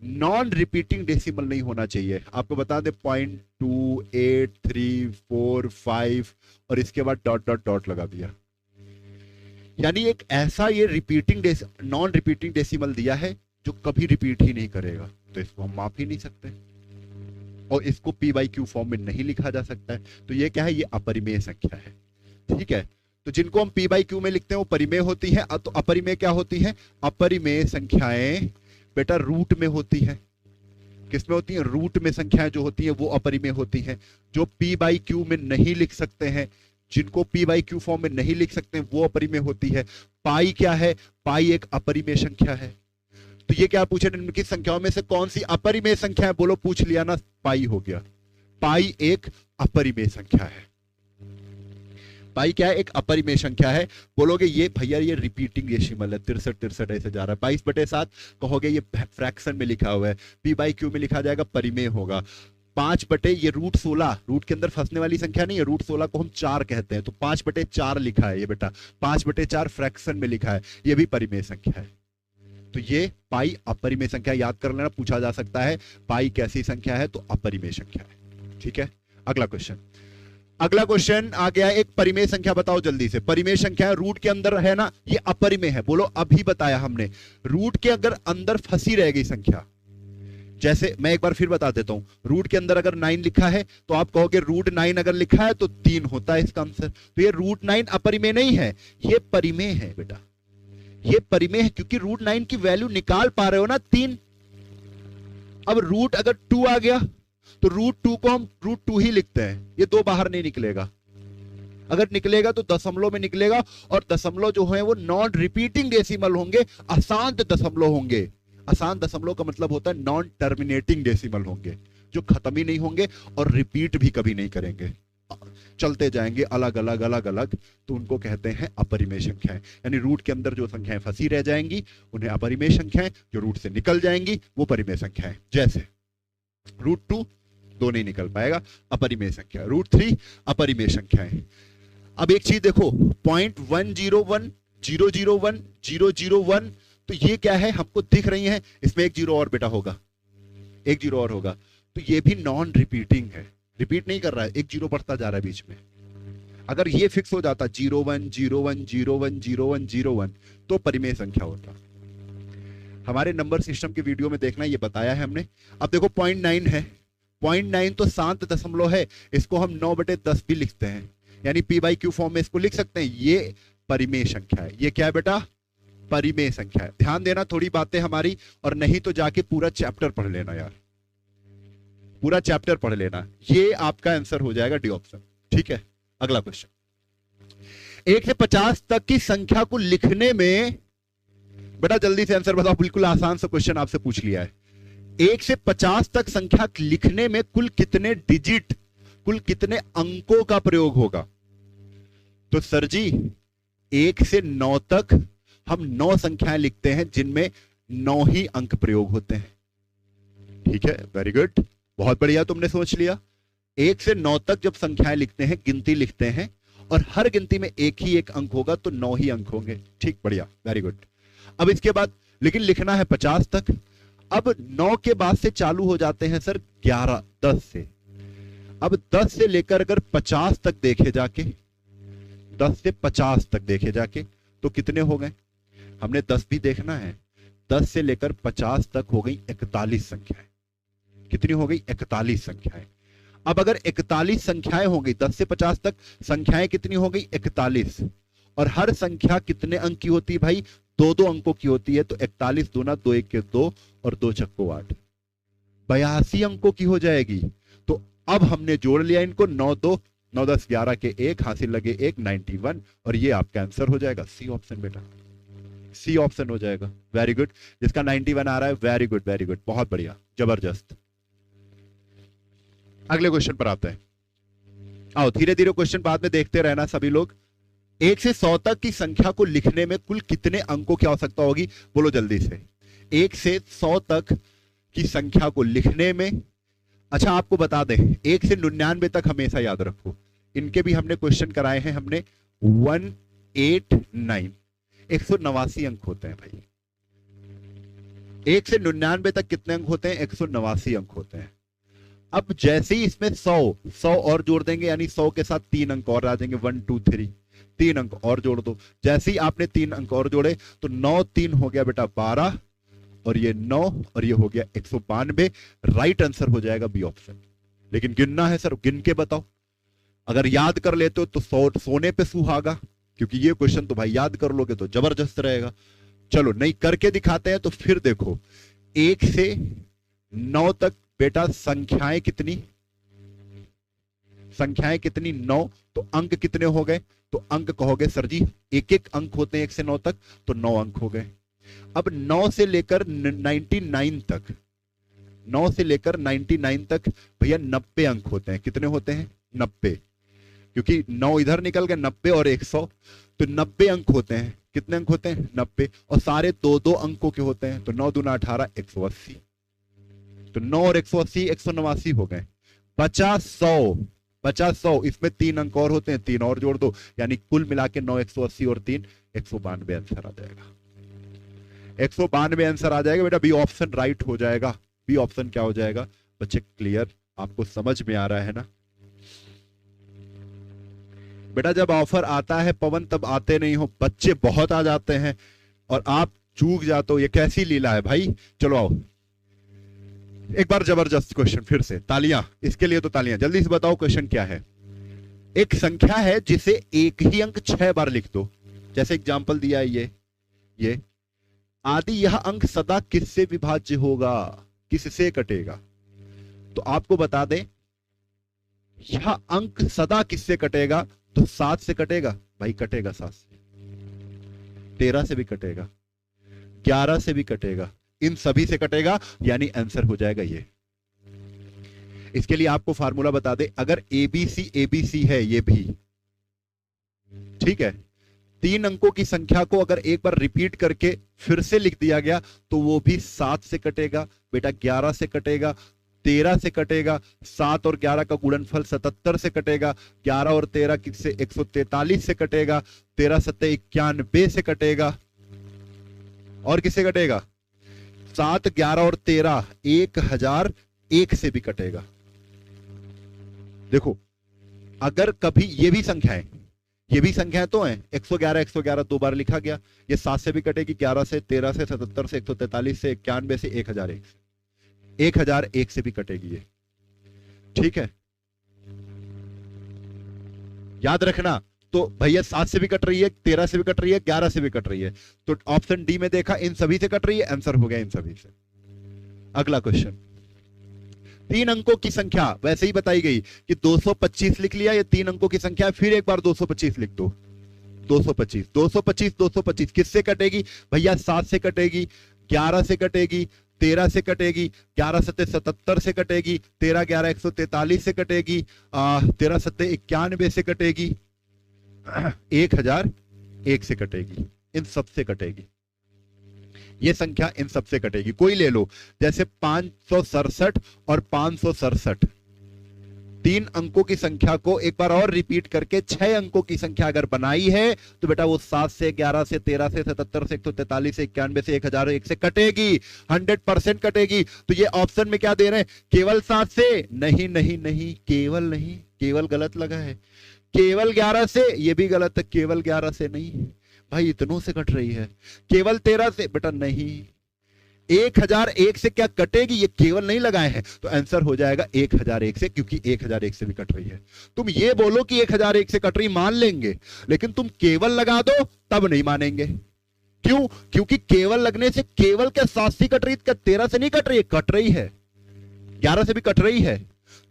नॉन रिपीटिंग डेसिमल नहीं होना चाहिए। आपको बता दें 0.2, 8, 3, 4, 5 और इसके बाद डॉट डॉट डॉट लगा दिया। यानी एक ऐसा ये नॉन रिपीटिंग डेसिमल दिया है जो कभी रिपीट ही नहीं करेगा, तो इसको हम माप ही नहीं सकते और इसको p बाई क्यू फॉर्म में नहीं लिखा जा सकता है। तो ये क्या है? ये अपरिमेय संख्या है। ठीक है, तो जिनको हम p बाई क्यू में लिखते हैं वो परिमेय होती है। तो अपरिमेय क्या होती है? अपरिमेय संख्याएं बेटा रूट में होती है। किसमें होती है? रूट में संख्याएं जो होती हैं वो अपरिमेय होती हैं। जो p बाई क्यू में नहीं लिख सकते हैं, जिनको p बाई क्यू फॉर्म में नहीं लिख सकते हैं वो अपरिमेय होती है। पाई क्या है? पाई एक अपरिमेय संख्या है। तो ये क्या पूछे? निम्नलिखित संख्याओं में से कौन सी अपरिमेय संख्या है? बोलो पूछ लिया ना, पाई हो गया। पाई एक अपरिमेय संख्या है। पाई क्या है? एक अपरिमेय संख्या है। बोलोगे ये भैया ये रिपीटिंग डेसिमल है, 63 ऐसे जा रहा है। 22/7 कहोगे ये फ्रैक्शन में लिखा हुआ है, p बाई क्यू में लिखा जाएगा, परिमेय होगा। 5 ये रूट 16, रूट के अंदर फंसने वाली संख्या नहीं है, रूट 16 को हम 4 कहते हैं, तो 5/4 लिखा है ये बेटा, 5/4 फ्रैक्शन में लिखा है, ये भी परिमेय संख्या है। तो ये पाई अपरिमेय संख्या, याद कर लेना, पूछा जा सकता है पाई कैसी संख्या है, तो अपरिमेय संख्या है। ठीक है, अगला क्वेश्चन आ गया। एक परिमेय संख्या बताओ जल्दी से। परिमेय संख्या रूट के अंदर है ना, ये अपरिमेय है। बोलो अभी बताया हमने, रूट के अगर अंदर फंसी रहेगी संख्या, जैसे मैं एक बार फिर बता देता हूं, रूट के अंदर अगर 9 लिखा है तो आप कहोगे रूट 9 अगर लिखा है तो 3 होता है इसका आंसर। तो ये रूट 9 अपरिमेय नहीं है, ये परिमेय है बेटा, ये परिमेय है, क्योंकि रूट 9 की वैल्यू निकाल पा रहे हो ना 3। अब रूट अगर 2 आ गया तो रूट 2 को हम रूट 2 ही लिखते हैं, ये 2 बाहर नहीं निकलेगा। अगर निकलेगा तो दशमलव में निकलेगा, और दशमलव जो है वो नॉन रिपीटिंग डेसिमल होंगे, अशांत दशमलव होंगे। अशांत दशमलव का मतलब होता है नॉन टर्मिनेटिंग डेसिमल होंगे, जो खत्म ही नहीं होंगे और रिपीट भी कभी नहीं करेंगे, चलते जाएंगे अलग अलग अलग अलग, तो उनको कहते हैं अपरिमेय संख्याएं। यानी रूट के अंदर जो संख्याएं फंसी रह जाएंगी उन्हें अपरिमेय संख्याएं, जो रूट से निकल जाएंगी वो परिमेय संख्याएं। जैसे रूट 2 2 नहीं निकल पाएगा, अपरिमेय संख्या। रूट 3 अपरिमेय संख्याएं। अब एक चीज देखो, 0.101 001 001, तो ये क्या है? हमको दिख रही है, इसमें एक जीरो और बेटा होगा, एक जीरो और होगा, तो ये भी नॉन रिपीटिंग है, रिपीट नहीं कर रहा है, एक जीरो बढ़ता जा रहा है बीच में। अगर ये फिक्स हो जाता 01 01 01 01 01 तो परिमेय संख्या होता। हमारे नंबर सिस्टम के वीडियो में देखना, ये बताया है हमने। अब देखो 0.9 है, 0.9 तो शांत दशमलव है, इसको हम 9/10 भी लिखते हैं, यानी p बाई क्यू फॉर्म में इसको लिख सकते हैं। ये परिमेय संख्या है, ये क्या है बेटा? परिमेय संख्या है। ध्यान देना थोड़ी बातें हमारी, और नहीं तो जाके पूरा चैप्टर पढ़ लेना यार, पूरा चैप्टर पढ़ लेना, ये आपका आंसर हो जाएगा डी ऑप्शन। ठीक है, अगला क्वेश्चन। 1 से 50 तक की संख्या को लिखने में, बेटा जल्दी से आंसर बताओ, बिल्कुल आसान सा क्वेश्चन आपसे पूछ लिया है। 1 से 50 तक संख्या लिखने में कुल कितने डिजिट, कुल कितने अंकों का प्रयोग होगा? तो सर जी 1 से 9 तक हम 9 संख्याएं लिखते हैं जिनमें 9 ही अंक प्रयोग होते हैं। ठीक है, वेरी गुड, बहुत बढ़िया, तुमने सोच लिया। 1 से 9 तक जब संख्याएं लिखते हैं, गिनती लिखते हैं, और हर गिनती में एक ही एक अंक होगा, तो 9 ही अंक होंगे। ठीक, बढ़िया, वेरी गुड। अब इसके बाद लेकिन लिखना है 50 तक। अब 9 के बाद से चालू हो जाते हैं सर 11, 10 से। अब 10 से लेकर अगर 50 तक देखे जाके, 10 से 50 तक देखे जाके, तो कितने हो गए? हमने 10 भी देखना है। 10 से लेकर 50 तक हो गई 41 संख्याएं। कितनी हो गई? 41 संख्याएं। अब अगर 41 संख्याएं हो गई, 10 से 50 तक संख्याएं कितनी हो गई? 41। और हर संख्या कितने अंक की होती है भाई? 2-2 अंकों की होती है। तो 41 दूना 2 1 के 2 और 2 छक्को 8, 82 अंकों की हो जाएगी। तो अब हमने जोड़ लिया इनको, 9 2 9 10 11 के 1, हासिल लगे 1, 91। और ये आपका आंसर हो जाएगा सी ऑप्शन बेटा, सी ऑप्शन हो जाएगा। वेरी गुड, जिसका 91 आ रहा है, वेरी गुड वेरी गुड, बहुत बढ़िया, जबरदस्त। अगले क्वेश्चन पर आते हैं। आओ धीरे धीरे क्वेश्चन बाद में देखते रहना सभी लोग। 1 से 100 तक की संख्या को लिखने में कुल कितने अंकों की आवश्यकता होगी? बोलो जल्दी से। 1 से 100 तक की संख्या को लिखने में, अच्छा आपको बता दें, 1 से 99 तक हमेशा याद रखो, इनके भी हमने क्वेश्चन कराए हैं। हमने 189 189 अंक होते हैं भाई। 1 से 99 तक कितने अंक होते हैं? 189 अंक होते हैं। अब जैसे ही इसमें 100 और जोड़ देंगे, यानी 100 के साथ 3 अंक और आ जाएंगे, 1 2 3, 3 अंक और जोड़ दो। जैसे ही आपने 3 अंक और जोड़े, तो 9 3 हो गया बेटा 12, और ये 9 और ये हो गया 192। राइट आंसर हो जाएगा बी ऑप्शन। लेकिन गिनना है सर, गिन के बताओ। अगर याद कर लेते हो तो सोने पे सुहागा, क्योंकि ये क्वेश्चन तो भाई याद कर लोगे तो जबरदस्त रहेगा। चलो नहीं करके दिखाते हैं। तो फिर देखो, 1 से 9 तक बेटा संख्याएं कितनी? संख्याएं कितनी? 9। तो अंक कितने हो गए? तो अंक कहोगे सर जी एक एक अंक होते हैं 1 से 9 तक, तो 9 अंक हो गए। अब 9 से लेकर 99 तक, 9 से लेकर 99 तक भैया 90 अंक होते हैं। कितने होते हैं? 90, क्योंकि 9 इधर निकल गए, 90 और 100, तो 90 अंक होते हैं। कितने अंक होते हैं? 90। और सारे 2-2 अंकों के होते हैं। तो 9 दूना 18, 180। तो 9 और 180 189 हो गए। 50 100 इसमें 3 अंक और होते हैं, 3 और जोड़ दो, यानी कुल मिला के 9 180 और 3 192 आंसर आ जाएगा। 192 आंसर आ जाएगा बेटा, बी ऑप्शन राइट हो जाएगा। बी ऑप्शन क्या हो जाएगा बच्चे? क्लियर, आपको समझ में आ रहा है ना बेटा? जब ऑफर आता है पवन तब आते नहीं हो, बच्चे बहुत आ जाते हैं और आप चूक जाते हो। ये कैसी लीला है भाई? चलो आओ एक बार जबरदस्त क्वेश्चन फिर से, तालियां इसके लिए, तो तालियां। जल्दी से बताओ क्वेश्चन क्या है। एक संख्या है जिसे एक ही अंक 6 बार लिख दो, जैसे एग्जांपल दिया है ये आदि, यह अंक सदा किससे विभाज्य होगा? किससे कटेगा? तो आपको बता दें, यह अंक सदा किससे कटेगा? तो 7 से कटेगा भाई, कटेगा 7 से, 13 से भी कटेगा, 11 से भी कटेगा, इन सभी से कटेगा, यानी आंसर हो जाएगा ये। इसके लिए आपको फार्मूला बता दे, अगर एबीसी है, ये भी ठीक है, 3 अंकों की संख्या को अगर एक बार रिपीट करके फिर से लिख दिया गया, तो वो भी 7 से कटेगा बेटा, 11 से कटेगा, 13 से कटेगा, 7 और 11 का गुणनफल 77 से कटेगा, 11 और 13 किससे? 143 से कटेगा, 13 7 91 से कटेगा, और किससे कटेगा? 7 11 और 13 1001 से भी कटेगा। देखो, अगर कभी ये भी संख्याएं तो हैं, 111 2 बार लिखा गया, ये 7 से भी कटेगी, 11 से, 13 से, 77 से, 143 से, 91 से, 1001 से भी कटेगी ये। ठीक है, याद रखना। तो भैया 7 से भी कट रही है, 13 से भी कट रही है, 11 से भी कट रही है, तो ऑप्शन डी में देखा इन सभी से कट रही है, आंसर हो गया इन सभी से। अगला क्वेश्चन, 3 अंकों की संख्या वैसे ही बताई गई कि 225 लिख लिया, ये 3 अंकों की संख्या है, फिर एक बार 225 लिख दो। 225 किससे कटेगी भैया? 7 से कटेगी, 11 से कटेगी, 13 से कटेगी, 11 7 77 से कटेगी, 13 11 143 से कटेगी, 13 7 91 से कटेगी, 1001 से कटेगी, इन सब से कटेगी। ये संख्या इन सबसे कटेगी। कोई ले लो, जैसे 567 और 567, 3 अंकों की संख्या को एक बार और रिपीट करके 6 अंकों की संख्या अगर बनाई है तो बेटा वो 7 से 11 से 13 से 77 से 143 से 91 से 1001 से कटेगी, 100% कटेगी। तो ये ऑप्शन में क्या दे रहे हैं, केवल 7 से? नहीं नहीं नहीं, केवल नहीं, केवल गलत लगा है। केवल 11 से, ये भी गलत है, केवल 11 से नहीं भाई, इतनों से कट रही है। केवल 13 से, बेटा नहीं। 1001 से क्या कटेगी, ये केवल नहीं लगाए हैं, तो आंसर हो जाएगा 1001 से, क्योंकि 1001 से भी कट रही है। तुम ये बोलो कि 1001 से कट रही, मान लेंगे, लेकिन तुम केवल लगा दो तब नहीं मानेंगे। क्यों? क्योंकि केवल लगने से केवल क्या 7 से कट रही, क्या 13 से नहीं कट रही है? कट रही है, 11 से भी कट रही है।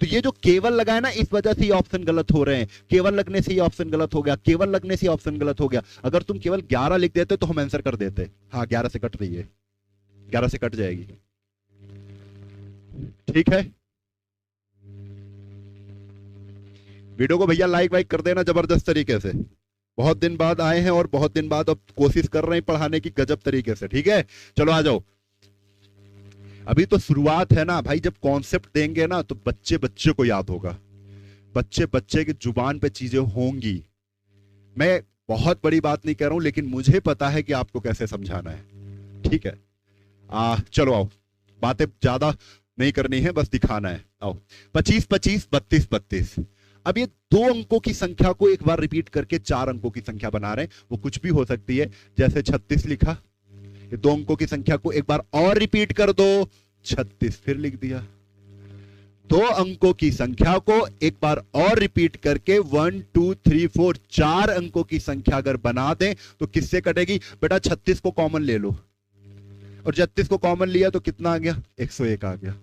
तो ये जो केवल लगाए ना, इस वजह से ये ऑप्शन गलत हो रहे हैं। केवल लगने से ये ऑप्शन गलत हो गया, केवल लगने से ऑप्शन गलत हो गया। अगर तुम केवल 11 लिख देते तो हम आंसर कर देते, हाँ 11 से कट रही है, 11 से कट जाएगी। ठीक है, वीडियो को भैया लाइक वाइक कर देना जबरदस्त तरीके से। बहुत दिन बाद आए हैं और बहुत दिन बाद अब कोशिश कर रहे हैं पढ़ाने की गजब तरीके से। ठीक है, चलो आ जाओ। अभी तो शुरुआत है ना भाई, जब कॉन्सेप्ट देंगे ना तो बच्चे बच्चे को याद होगा, बच्चे बच्चे की जुबान पे चीजें होंगी। मैं बहुत बड़ी बात नहीं कह रहा हूं, लेकिन मुझे पता है कि आपको कैसे समझाना है। ठीक है, चलो आओ, बातें ज्यादा नहीं करनी है, बस दिखाना है। आओ, 25 25 32 32। अब ये 2 अंकों की संख्या को एक बार रिपीट करके 4 अंकों की संख्या बना रहे हैं। वो कुछ भी हो सकती है, जैसे 36 लिखा, ये 2 अंकों की संख्या को एक बार और रिपीट कर दो, 36 फिर लिख दिया। 2 अंकों की संख्या को एक बार और रिपीट करके 1 2 3 4 4 अंकों की संख्या अगर बना दें तो किससे कटेगी? बेटा 36 को कॉमन ले लो, और 36 को कॉमन लिया तो कितना आ गया? 101 आ गया।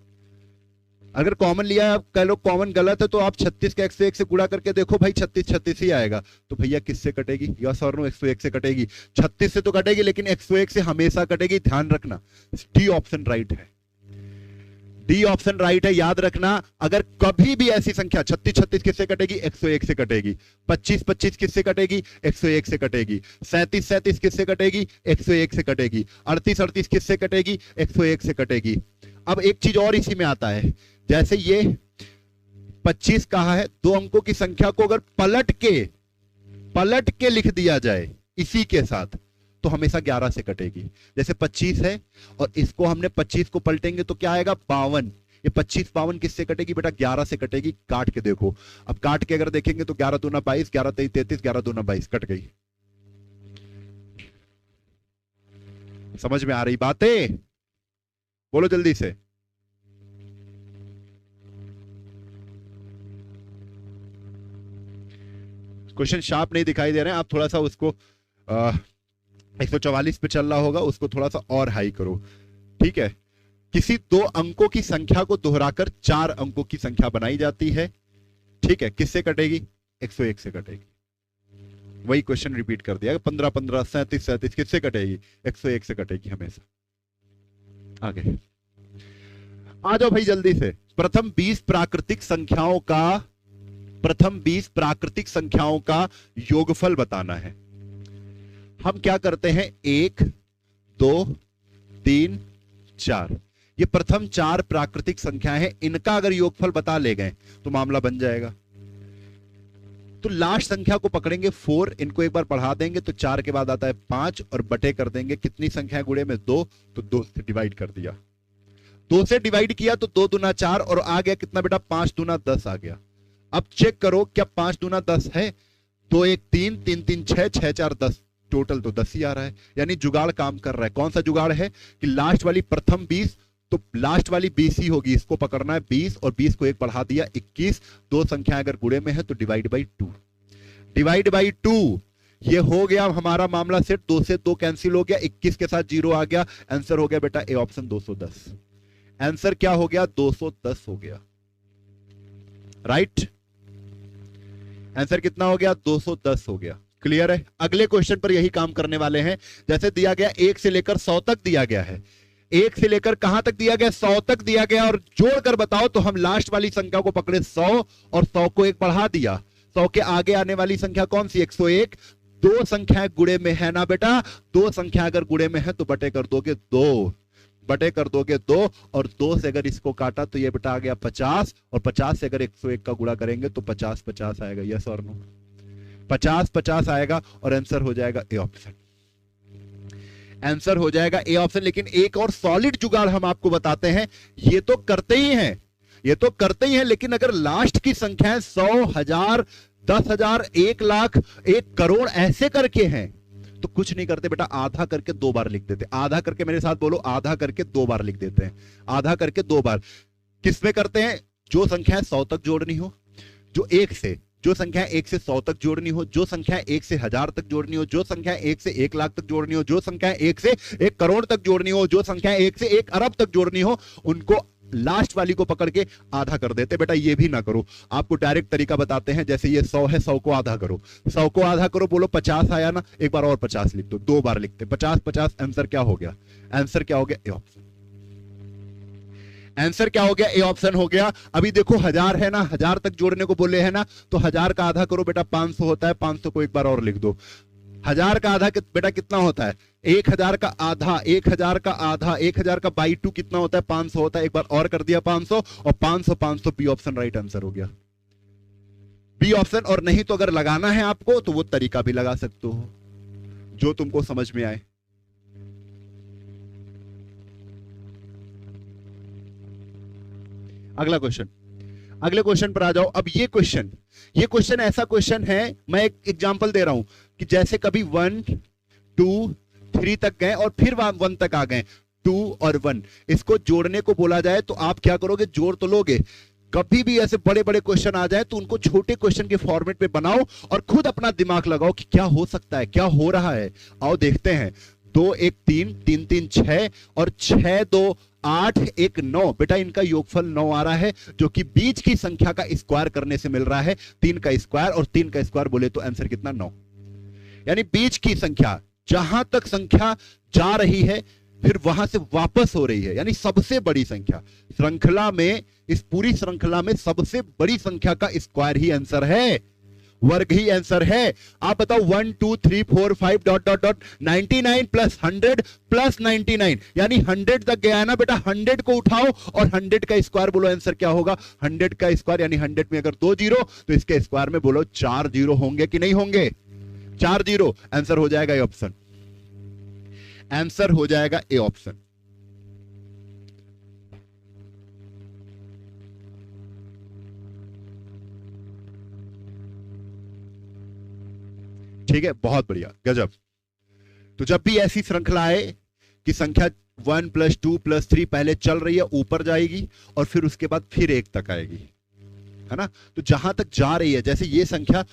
अगर कॉमन लिया, आप कह लो कॉमन गलत है, तो आप 36 के 101 से गुणा करके देखो भाई, 36 36 ही आएगा। तो भैया किससे कटेगी? यस और नो, 101 से कटेगी। 36 से तो कटेगी, लेकिन 101 से हमेशा कटेगी, ध्यान रखना। डी ऑप्शन राइट है, डी ऑप्शन राइट है, याद रखना। अगर कभी भी ऐसी संख्या 36 36 किससे कटेगी? 101 से कटेगी। 25 25 किससे कटेगी? 101 से कटेगी। 37 37 किससे कटेगी? 101 से कटेगी। 38 38 किससे कटेगी? 101 से कटेगी। अब एक चीज और इसी में आता है, जैसे ये 25 कहा है, 2 अंकों की संख्या को अगर पलट के लिख दिया जाए इसी के साथ, तो हमेशा 11 से कटेगी। जैसे 25 है और इसको हमने 25 को पलटेंगे तो क्या आएगा? 52। ये 25 52 किससे कटेगी? बेटा 11 से कटेगी। काट के देखो, अब काट के अगर देखेंगे तो 11 दूना 22, 11 23 33, 11 दूना 22, कट गई। समझ में आ रही बातें? बोलो जल्दी से। क्वेश्चन शार्प नहीं दिखाई दे रहे हैं, आप थोड़ा सा उसको 144 पे चल रहा होगा, उसको थोड़ा सा और हाई करो। ठीक है, किसी 2 अंकों की संख्या को दोहराकर 4 अंकों की संख्या बनाई जाती है। ठीक है, किससे कटेगी? 101 से कटेगी। वही क्वेश्चन रिपीट कर दिया, 15 15 37 37 किससे कटेगी? 101 से कटेगी हमेशा। आगे आ जाओ भाई जल्दी से। प्रथम 20 प्राकृतिक संख्याओं का योगफल बताना है। हम क्या करते हैं? 1 2 3 4, ये प्रथम 4 प्राकृतिक संख्याएं हैं, इनका अगर योगफल बता ले गए तो मामला बन जाएगा। तो लास्ट संख्या को पकड़ेंगे 4, इनको एक बार बढ़ा देंगे तो 4 के बाद आता है 5, और बटे कर देंगे कितनी संख्या गुणे में? 2, तो 2 से डिवाइड कर दिया। 2 से डिवाइड किया तो 2 दूना 4, और आ गया कितना बेटा? 5 दूना 10 आ गया। अब चेक करो, क्या 5 दूना 10 है? 2 1 3 3 3 6 6 4 10, टोटल तो 10 ही आ रहा है। यानी जुगाड़ काम कर रहा है। कौन सा जुगाड़ है? कि लास्ट वाली प्रथम 20, तो लास्ट वाली 20 ही होगी, इसको पकड़ना है 20, और 20 को एक बढ़ा दिया 21। 2 संख्या अगर गुणे में है तो डिवाइड बाई 2, डिवाइड बाई 2। ये हो गया हमारा मामला सेट। 2 से 2 कैंसिल हो गया, 21 के साथ 0 आ गया। आंसर हो गया बेटा ए ऑप्शन 210। आंसर क्या हो गया? 210 हो गया। राइट, आंसर कितना हो गया? 210 हो गया। क्लियर है? अगले क्वेश्चन पर यही काम करने वाले हैं। जैसे दिया गया 1 से लेकर 100 तक दिया गया है। 1 से लेकर कहां तक दिया गया? 100 तक दिया गया, और जोड़कर बताओ। तो हम लास्ट वाली संख्या को पकड़े 100, और 100 को एक बढ़ा दिया। 100 के आगे आने वाली संख्या कौन सी? 101। दो संख्याएं गुणे में है ना बेटा, दो संख्या अगर गुणे में है तो बटे कर दोगे दो, बटे कर दोगे दो, और दो से अगर इसको काटा तो ये बेटा आ गया 50, और 50 से अगर 101 का गुणा करेंगे तो 50 50 आएगा। यस और नो? 50 50 आएगा और आंसर हो जाएगा ए ऑप्शन। आंसर हो जाएगा ए ऑप्शन। लेकिन एक और सॉलिड जुगाड़ हम आपको बताते हैं, ये तो करते ही हैं, ये तो करते ही हैं, लेकिन अगर लास्ट की संख्याएं 100, 1000, 10,000, 1 लाख, 1 करोड़ ऐसे करके हैं तो कुछ नहीं करते बेटा, आधा करके 2 बार लिख देते। आधा करके, मेरे साथ बोलो, आधा करके 2 बार लिख देते हैं। आधा करके 2 बार किसमें करते हैं? जो संख्याएं 100 तक जोड़नी हो, जो 1 से, जो संख्या 1 से 100 तक जोड़नी हो, जो संख्या 1 से 1000 तक जोड़नी हो, जो संख्या 1 से 1 लाख तक जोड़नी हो, जो संख्या 1 से 1 करोड़ तक जोड़नी हो, जो संख्या 1 से 1 अरब तक जोड़नी हो, उनको लास्ट वाली को पकड़ के आधा कर देते। बेटा ये भी ना करो, आपको डायरेक्ट तरीका बताते हैं। जैसे ये 100 है, 100 को आधा करो, 100 को आधा करो, बोलो 50 आया ना, एक बार और 50 लिख दो, 2 बार लिखते 50 50। आंसर क्या हो गया? आंसर क्या हो गया? A option. आंसर क्या हो गया? ए ऑप्शन हो गया। अभी देखो 1000 है ना, 1000 तक जोड़ने को बोले है ना, तो 1000 का आधा करो बेटा 500 होता है, 500 को एक बार और लिख दो। 1000 का आधा बेटा कितना होता है? 1000 का आधा, 1000 का आधा, 1000 का बाई 2 कितना होता है? 500 होता है। एक बार और कर दिया 500, और 500 500, बी ऑप्शन राइट आंसर हो गया, बी ऑप्शन। और नहीं तो अगर लगाना है आपको तो वो तरीका भी लगा सकते हो जो तुमको समझ में आए। अगला क्वेश्चन, अगले क्वेश्चन पर आ जाओ। अब ये क्वेश्चन ऐसा क्वेश्चन है, मैं एक एग्जांपल दे रहा हूं कि जैसे कभी 1 2 3 तक गए और फिर 1 तक आ गए, 2 और 1, इसको जोड़ने को बोला जाए तो आप क्या करोगे? जोड़ तो लोगे। कभी भी ऐसे बड़े बड़े क्वेश्चन आ जाए तो उनको छोटे क्वेश्चन के फॉर्मेट में बनाओ और खुद अपना दिमाग लगाओ कि क्या हो सकता है, क्या हो रहा है। आओ देखते हैं। 2 1 3, 3 3 6, और 6 2 8, 1 9। बेटा इनका योगफल 9 आ रहा है, जो कि बीच की संख्या का स्क्वायर करने से मिल रहा है। 3 का स्क्वायर, और 3 का स्क्वायर बोले तो आंसर कितना? 9। यानी बीच की संख्या, जहां तक संख्या जा रही है फिर वहां से वापस हो रही है, यानी सबसे बड़ी संख्या श्रृंखला में, इस पूरी श्रृंखला में सबसे बड़ी संख्या का स्क्वायर ही आंसर है, वर्ग ही आंसर है। आप बताओ 1 2 3 4 5 dot dot dot 99 plus 100 plus 99, यानी 100 तक गया है ना बेटा। 100 को उठाओ और 100 का स्क्वायर बोलो, आंसर क्या होगा? 100 का स्क्वायर, यानी 100 में अगर 2 जीरो तो इसके स्क्वायर में बोलो 4 जीरो होंगे कि नहीं होंगे? 4 जीरो। आंसर हो जाएगा ए ऑप्शन, आंसर हो जाएगा ए ऑप्शन। ठीक है, बहुत बढ़िया, गजब। तो जब भी ऐसी श्रृंखला आए कि संख्या 1 + 2 + 3 पहले चल रही है, ऊपर जाएगी और फिर उसके बाद फिर 1 तक आएगी, है ना। तो जहां तक जा रही है, जैसे ये संख्या,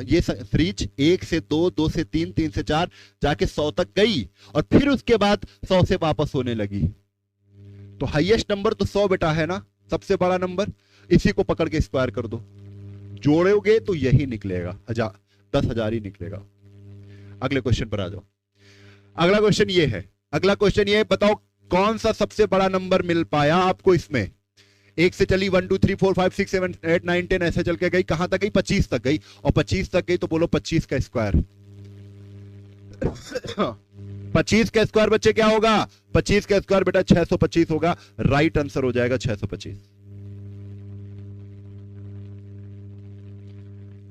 ये सीरीज 1 से 2, 2 से 3, 3 से 4 जाके 100 तक गई और फिर उसके बाद 100 से वापस होने लगी। तो हाईएस्ट नंबर तो 100 बेटा है ना, सबसे बड़ा नंबर। इसी को पकड़ के स्क्वायर कर दो, जोड़ोगे तो यही निकलेगा, 10,000 ही निकलेगा। अगले क्वेश्चन पर आ जाओ। अगला क्वेश्चन ये है, अगला क्वेश्चन ये है, बताओ कौन सा सबसे बड़ा नंबर मिल पाया आपको इसमें। 1 से चली 1 2 3 4 5 6 7 8 9 10 ऐसे चल के गई, कहां तक गई? 25 तक गई, और 25 तक गई तो बोलो 25 का स्क्वायर। 25 का स्क्वायर बच्चे क्या होगा? 25 का स्क्वायर बेटा 625 होगा। राइट आंसर हो जाएगा 625।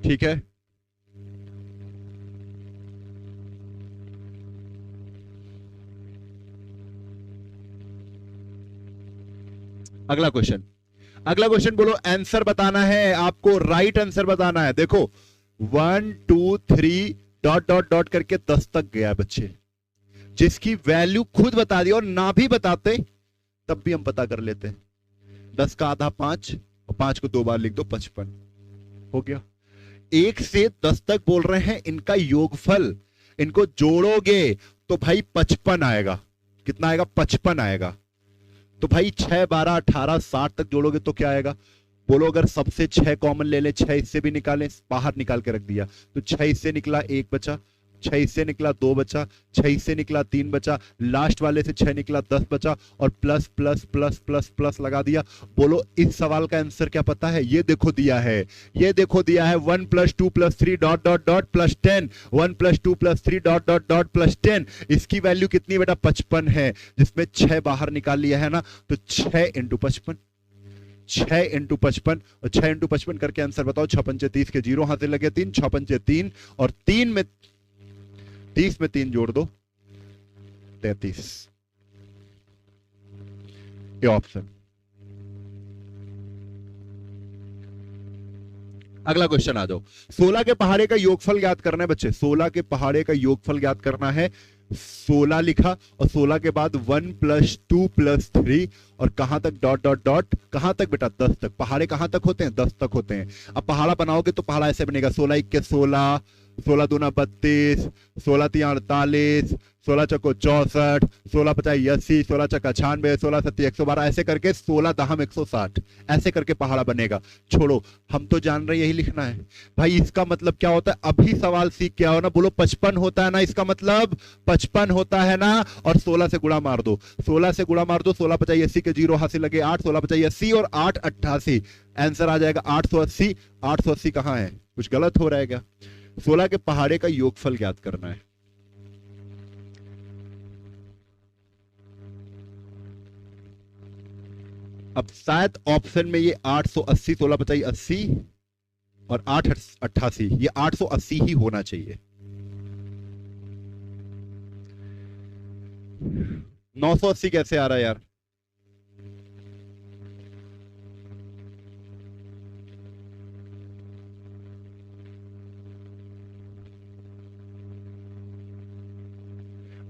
ठीक है, अगला क्वेश्चन, अगला क्वेश्चन बोलो, आंसर बताना है आपको, राइट आंसर बताना है। देखो 1 2 3 डॉट डॉट डॉट करके 10 तक गया बच्चे, जिसकी वैल्यू खुद बता दी, और ना भी बताते तब भी हम पता कर लेते। 10 का आधा 5, और 5 को 2 बार लिख दो, 55 हो गया। 1 से 10 तक बोल रहे हैं, इनका योगफल, इनको जोड़ोगे तो भाई 55 आएगा। कितना आएगा? 55 आएगा। तो भाई 6 12 18 60 तक जोड़ोगे तो क्या आएगा? बोलो अगर सबसे 6 कॉमन ले ले, 6 इससे भी निकालें, बाहर निकाल के रख दिया तो 6 इससे निकला, 1 बचा, 6 इससे निकला 2 बचा, 6 इससे निकला 3 बचा, लास्ट वाले से 6 निकला 10 बचा, और plus plus plus plus plus लगा दिया। बोलो इस सवाल का आंसर क्या पता है? ये देखो दिया है, ये देखो दिया है 1 + 2 + 3 dot dot dot plus 10, 1 + 2 + 3 dot dot dot plus 10। इसकी वैल्यू कितनी बेटा? 55 है, जिसमें 6 बाहर निकाल लिया है ना, तो 6 × 55, 6 × 55, और 6 × 55 करके आंसर बताओ। 6 × 5 = 30 के 0 हाथ से लगे 3, 6 × 5 = 3, और 3 में 30 में 3 जोड़ दो 33। ये ऑप्शन। अगला क्वेश्चन आ जाओ। 16 के पहाड़े का योगफल ज्ञात करना है बच्चे, 16 के पहाड़े का योगफल ज्ञात करना है। 16 लिखा और 16 के बाद 1 + 2 + 3, और कहां तक डॉट डॉट डॉट, कहां तक बेटा? 10 तक। पहाड़े कहां तक होते हैं? 10 तक होते हैं। अब पहाड़ा बनाओगे तो पहाड़ा ऐसे बनेगा, 16 × 1 = 16, 16 × 2 = 32, 16 × 3 = 48, 16 × 4 = 64, 16 × 5 = 80, 16 × 6 = 96, 16 × 7 = 112, ऐसे करके 16 × 10 = 160, ऐसे करके पहाड़ा बनेगा। छोड़ो, हम तो जान रहे यही लिखना है भाई। इसका मतलब क्या होता है? अभी सवाल सीख के आओ ना, बोलो 55 होता है ना, इसका मतलब 55 होता है ना, और 16 से गुणा मार दो, 16 से गुणा मार दो, 16 × 5 = 80 के 0 हाथ से लगे 8, 16 × 5 = 80, और 8 × 88, आंसर आ जाएगा 880। 880 कहां है? कुछ गलत हो रहा है क्या? 16 के पहाड़े का योगफल ज्ञात करना है। अब शायद ऑप्शन में ये 880, 16 × 5 = 80, और 8 × 88, ये 880 ही होना चाहिए। 980 कैसे आ रहा है यार?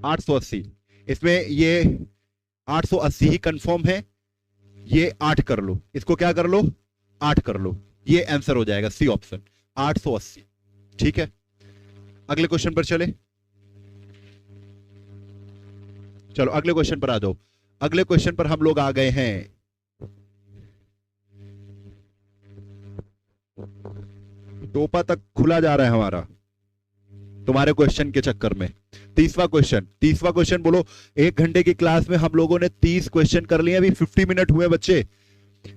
$880, इसमें ये 880 ही कंफर्म है। ये 8 कर लो, इसको क्या कर लो? 8 कर लो, ये आंसर हो जाएगा सी ऑप्शन, 880। ठीक है, अगले क्वेश्चन पर चले। चलो अगले क्वेश्चन पर आ जाओ। अगले क्वेश्चन पर हम लोग आ गए हैं, टोपा तक खुला जा रहा है हमारा तुम्हारे क्वेश्चन के चक्कर में। 30वां क्वेश्चन बोलो। 1 घंटे की क्लास में हम लोगों ने 30 क्वेश्चन कर लिए, अभी 50 मिनट हुए बच्चे।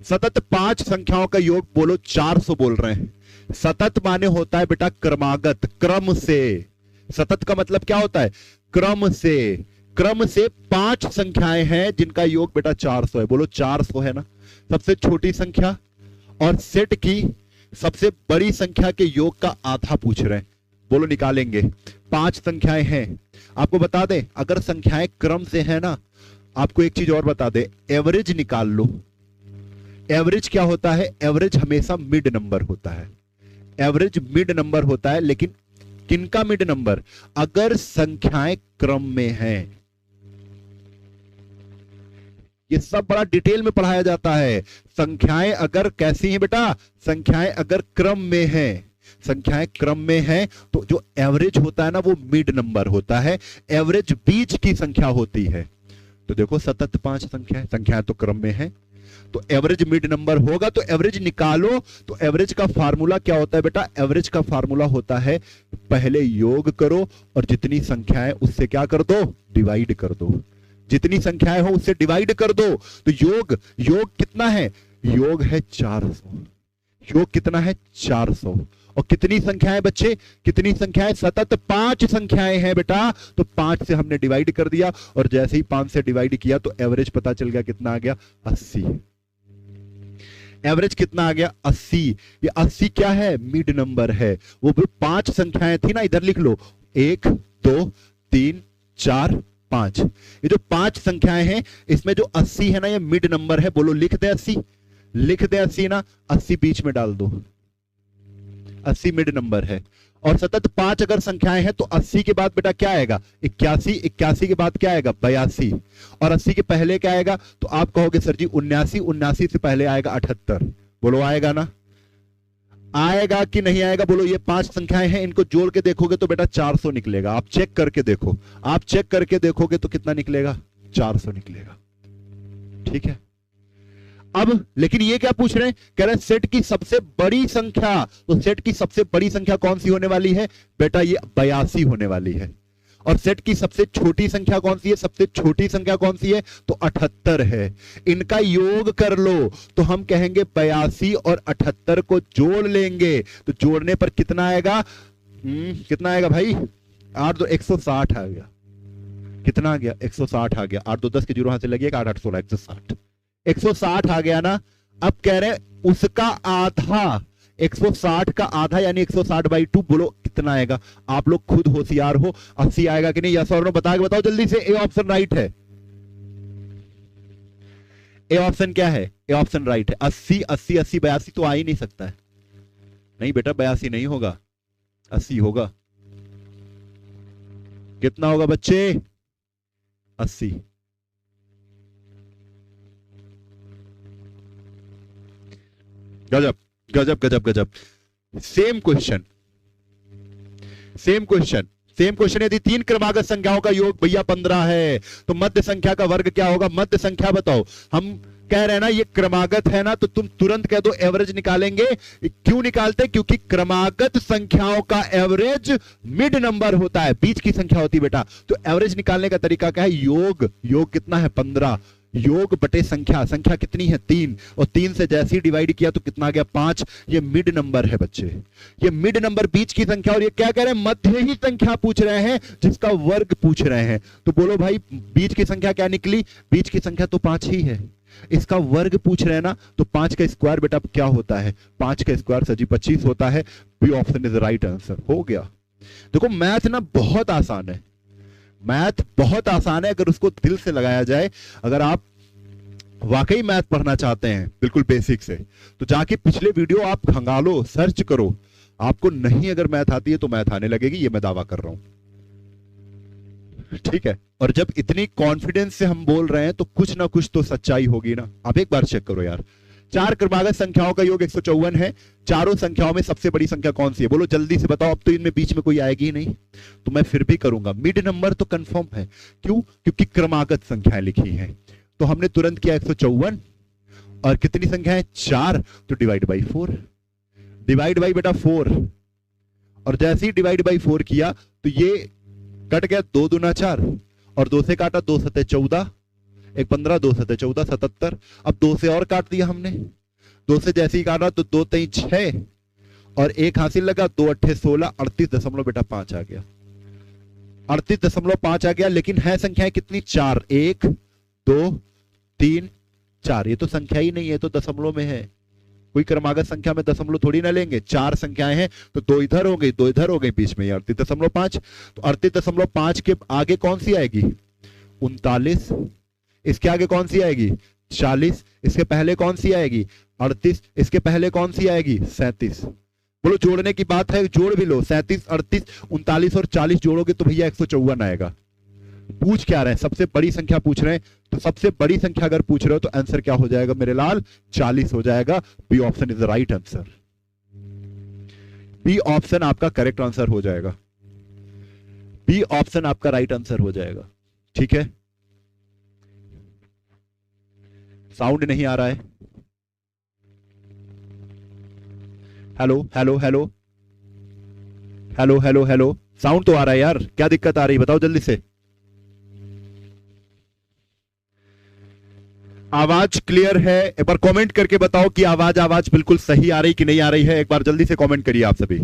सतत 5 संख्याओं का योग बोलो 400 बोल रहे हैं। सतत माने होता है बेटा क्रमागत, क्रम से। सतत का मतलब क्या होता है? क्रम से। क्रम से 5 संख्याएं हैं जिनका योग बेटा 400 है। बोलो 400 है ना, सबसे छोटी संख्या, और सेट की सबसे बड़ी संख्या के योग का आधा पूछ रहे हैं। बोलो निकालेंगे। 5 संख्याएं हैं, आपको बता दें अगर संख्याएं क्रम से है ना, आपको एक चीज और बता दें, एवरेज निकाल लो। एवरेज क्या होता है? एवरेज हमेशा मिड नंबर होता है। एवरेज मिड नंबर होता है, लेकिन किनका मिड नंबर? अगर संख्याएं क्रम में हैं। ये सब बड़ा डिटेल में पढ़ाया जाता है। संख्याएं अगर कैसी हैं बेटा? संख्याएं अगर क्रम में हैं, संख्याएं क्रम में हैं, तो जो एवरेज होता है ना वो मिड नंबर होता है। एवरेज बीच की संख्या होती है। तो देखो सतत 5 संख्याएं तो क्रम में है, तो एवरेज मिड नंबर होगा, तो एवरेज निकालो। तो एवरेज का फार्मूला क्या होता है बेटा? एवरेज का फार्मूला होता है पहले योग करो और जितनी संख्याएं उससे क्या कर दो? डिवाइड कर दो। जितनी संख्याएं हो उससे डिवाइड कर दो। तो योग कितना है? योग है 400। योग कितना है? 400। और कितनी संख्याएं बच्चे? कितनी संख्याएं? सतत 5 संख्याएं हैं बेटा। तो 5 से हमने डिवाइड कर दिया, और जैसे ही 5 से डिवाइड किया तो एवरेज पता चल गया कितना आ गया? 80। एवरेज कितना आ गया? 80। ये 80 क्या है? मिड नंबर है। वो 5 संख्याएं थी ना, इधर लिख लो, 1 2 3 4 5। ये जो 5 संख्याएं हैं इसमें जो 80 है ना, ये मिड नंबर है। बोलो लिख दे 80, लिख दे 80 ना, 80 बीच में डाल दो, 80 मिड नंबर है। और सतत 5 अगर संख्याएं हैं तो 80 के बाद बेटा क्या आएगा? 81। 81 के बाद क्या आएगा? 82। और 80 के पहले क्या आएगा? तो आप कहोगे सर जी 79। 79 से पहले आएगा 78। बोलो आएगा ना? आएगा कि नहीं आएगा? बोलो ये 5 संख्याएं हैं, इनको जोड़ के देखोगे तो बेटा 400 निकलेगा। आप चेक करके देखो, आप चेक करके देखोगे तो कितना निकलेगा? 400 निकलेगा। ठीक है, अब लेकिन ये क्या पूछ रहे हैं, कह रहे हैं सेट की सबसे बड़ी संख्या, तो सेट की सबसे बड़ी संख्या कौन सी होने वाली है बेटा, ये 82 होने वाली है। और सेट की सबसे छोटी संख्या कौन सी है, सबसे छोटी संख्या कौन सी है, तो 78 है। इनका योग कर लो तो हम कहेंगे 82 और 78 को जोड़ लेंगे, तो जोड़ने पर कितना आएगा, कितना आएगा भाई, 8 2 160 आ गया। कितना आ गया, 160 आ गया। 8 2 10 के जीरो हाथ से लगिएगा, 8 8 16 160, 160 आ गया ना। अब कह रहे हैं उसका आधा, 160 का आधा यानी 160/2, बोलो कितना आएगा। आप लोग खुद होशियार हो, 80 आएगा कि नहीं, यस और नो बता के बताओ जल्दी से। ए ऑप्शन राइट है, ए ऑप्शन क्या है, ए ऑप्शन राइट है। 80 80 80 82 तो आ ही नहीं सकता है, नहीं बेटा 82 नहीं होगा, 80 होगा। कितना होगा बच्चे, 80। गजब गजब गजब गजब। Same question, same question, same question. यदि 3 क्रमागत संख्याओं का योग भैया 15 है तो मध्य संख्या का वर्ग क्या होगा, मध्य संख्या बताओ। हम कह रहे हैं ना ये क्रमागत है ना, तो तुम तुरंत कह दो एवरेज निकालेंगे। क्यों निकालते, क्योंकि क्रमागत संख्याओं का एवरेज मिड नंबर होता है, बीच की संख्या होती है बेटा। तो एवरेज निकालने का तरीका क्या है, योग, योग कितना है 15, योग बटे संख्या, संख्या कितनी है 3, और 3 से जैसे ही डिवाइड किया तो कितना आ गया 5। ये मिड नंबर है बच्चे, ये मिड नंबर बीच की संख्या। और ये क्या कह रहे हैं, मध्य ही संख्या पूछ रहे हैं जिसका वर्ग पूछ रहे हैं। तो बोलो भाई बीच की संख्या क्या निकली, बीच की संख्या तो 5 ही है, इसका वर्ग पूछ रहे हैं ना, तो 5 का स्क्वायर बेटा क्या होता है, 5 का स्क्वायर सजी 25 होता है। B option is right answer, हो गया। देखो मैथ ना बहुत आसान है, मैथ बहुत आसान है अगर उसको दिल से लगाया जाए। अगर आप वाकई मैथ पढ़ना चाहते हैं बिल्कुल बेसिक से, तो जाके पिछले वीडियो आप खंगालो, सर्च करो। आपको नहीं अगर मैथ आती है तो मैथ आने लगेगी, ये मैं दावा कर रहा हूं, ठीक है। और जब इतनी कॉन्फिडेंस से हम बोल रहे हैं तो कुछ ना कुछ तो सच्चाई होगी ना। आप एक बार चेक करो यार, 4 क्रमागत संख्याओं का योग 154 है, चारों संख्याओं में सबसे बड़ी संख्या कौन सी है, बोलो जल्दी से बताओ। अब तो इनमें बीच में कोई आएगी ही नहीं, तो मैं फिर भी करूंगा। मिड नंबर तो कंफर्म है, क्यों, क्योंकि क्रमागत संख्याएं लिखी हैं। तो हमने तुरंत किया 154, और कितनी संख्या है 4, तो डिवाइड बाई 4, डिवाइड बाई बेटा 4। और जैसे ही डिवाइड बाई 4 किया तो ये कट गया, 2 दूना 4, और 2 से काटा 2 सते 14, 1 15, 2 सते 14 77। अब 2 से और काट दिया हमने, 2 से जैसे ही काटा तो 2 3 6, और 1 हासिल लगा, 2 8 16, 38 बेटा 5 आ गया, 38.5 आ गया। लेकिन है संख्याएं कितनी 4, 1 2 3 4, ये तो संख्या ही नहीं है, तो दशमलव में है। कोई क्रमागत संख्या में दशमलव थोड़ी ना लेंगे, 4 संख्याएं हैं तो 2 इधर हो गई 2 इधर हो गई, बीच में 38.5। तो 38.5 के आगे कौन सी आएगी 39, इसके आगे कौन सी आएगी 40, इसके पहले कौन सी आएगी 38, इसके पहले कौन सी आएगी 37। बोलो जोड़ने की बात है, जोड़ भी लो, 37 38 39 और 40 जोड़ोगे तो भैया 154 आएगा। पूछ क्या रहे हैं, सबसे बड़ी संख्या पूछ रहे हैं, तो सबसे बड़ी संख्या अगर पूछ रहे हो तो आंसर क्या हो जाएगा मेरे लाल, 40 हो जाएगा। B option is the right answer, B option आपका करेक्ट आंसर हो जाएगा, बी ऑप्शन आपका राइट आंसर हो जाएगा। ठीक है, साउंड नहीं आ रहा है, hello hello hello hello hello hello, sound तो आ रहा है यार, क्या दिक्कत आ रही बताओ जल्दी से। आवाज क्लियर है, एक बार कमेंट करके बताओ कि आवाज बिल्कुल सही आ रही कि नहीं आ रही है, एक बार जल्दी से कमेंट करिए आप सभी।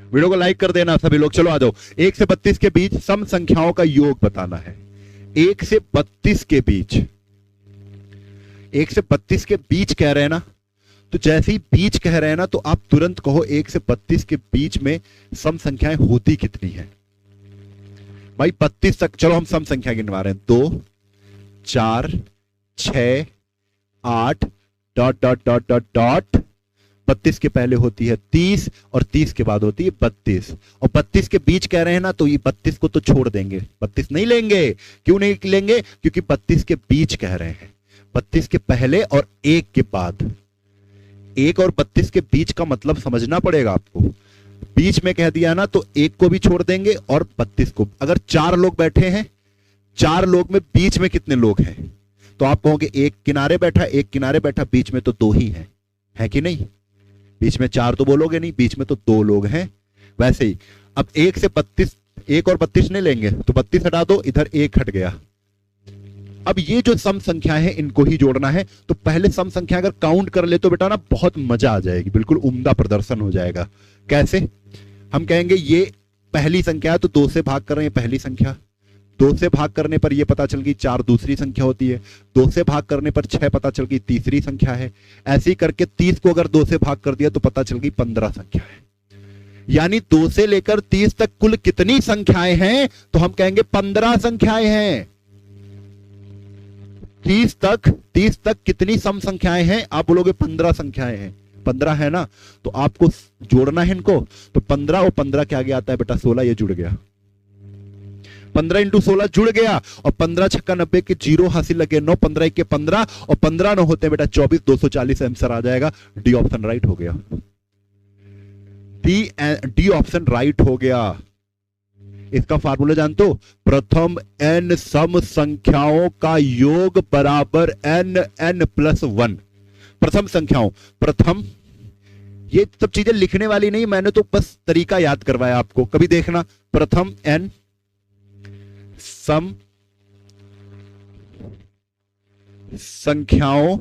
वीडियो को लाइक कर देना सभी लोग, चलो आ जाओ। 1 से 32 के बीच सम संख्याओं का योग बताना है। 1 से 32 के बीच, 1 से 32 के बीच कह रहे हैं ना, तो जैसे ही बीच कह रहे हैं ना तो आप तुरंत कहो 1 से 32 के बीच में सम संख्याएं होती कितनी है भाई 32 तक। चलो हम सम संख्या गिनवा रहे हैं, 2 4 6 8 dot dot dot dot dot, 32 के पहले होती है 30 और 30 के बाद होती है 32, और 32 के बीच कह रहे हैं ना तो ये 32 को तो छोड़ देंगे, 32 नहीं लेंगे। क्यों नहीं लेंगे, क्योंकि 32 के बीच कह रहे हैं, 32 के पहले और 1 के बाद। 1 और 32 के बीच का मतलब समझना पड़ेगा आपको। बीच में कह दिया ना तो एक को भी छोड़ देंगे और 32 को। अगर 4 लोग बैठे हैं, 4 लोग में बीच में कितने लोग हैं, तो आप कहोगे एक किनारे बैठा, एक किनारे बैठा, बीच में तो 2 ही हैं, है कि नहीं? बीच में 4 तो बोलोगे नहीं, बीच में तो 2 लोग हैं। वैसे ही अब 1 से 32, 1 और 32 नहीं लेंगे तो 32 हटा दो, इधर 1 हट गया। अब ये जो सम संख्याएं हैं इनको ही जोड़ना है। तो पहले सम संख्या अगर काउंट कर ले तो बेटा ना बहुत मजा आ जाएगी, बिल्कुल उम्दा प्रदर्शन हो जाएगा। कैसे? हम कहेंगे ये पहली संख्या है तो 2 से भाग कर रहे हैं, पहली संख्या। 2 से भाग करने पर ये पता चल गई 4 दूसरी संख्या होती है। 2 से भाग करने पर 6 पता चल गई तीसरी संख्या है। ऐसे ही करके 30 को अगर 2 से भाग कर दिया तो पता चल गई 15 संख्या है। यानी 2 से लेकर 30 तक कुल कितनी संख्याएं हैं, तो हम कहेंगे 15 संख्याएं हैं। 30 तक कितनी सम संख्याएं हैं, आप बोलोगे 15 संख्याएं हैं। 15 है ना, तो आपको जोड़ना है इनको। तो 15 और 15 के आगे आता है बेटा 16, ये जुड़ गया। 15 इंटू 16 जुड़ गया, और 15 छक्का 90 के 0 हासिल लगे 9, 15 1 के 15, और 15 9 होते हैं बेटा 24, 240 आंसर आ जाएगा। डी ऑप्शन राइट हो गया। डी ऑप्शन राइट हो गया। इसका फार्मूला जानते हो? प्रथम n सम संख्याओं का योग बराबर n प्लस 1। प्रथम संख्याओं, प्रथम, ये सब चीजें लिखने वाली नहीं, मैंने तो बस तरीका याद करवाया आपको। कभी देखना, प्रथम n सम संख्याओं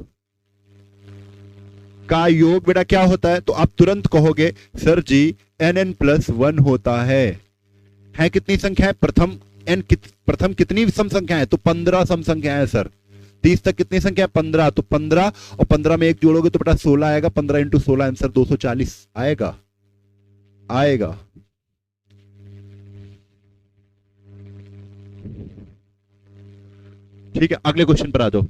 का योग बेटा क्या होता है, तो आप तुरंत कहोगे सर जी n प्लस 1 होता है कितनी संख्या है? प्रथम कितनी सम संख्या है, तो 15 सम संख्या है सर। 30 तक कितनी संख्या है? 15, तो 15 और 15 में 1 जोड़ोगे तो बेटा 16 आएगा। 15 इंटू 16 आंसर 240 आएगा। ठीक है, अगले क्वेश्चन पर आ जाओ।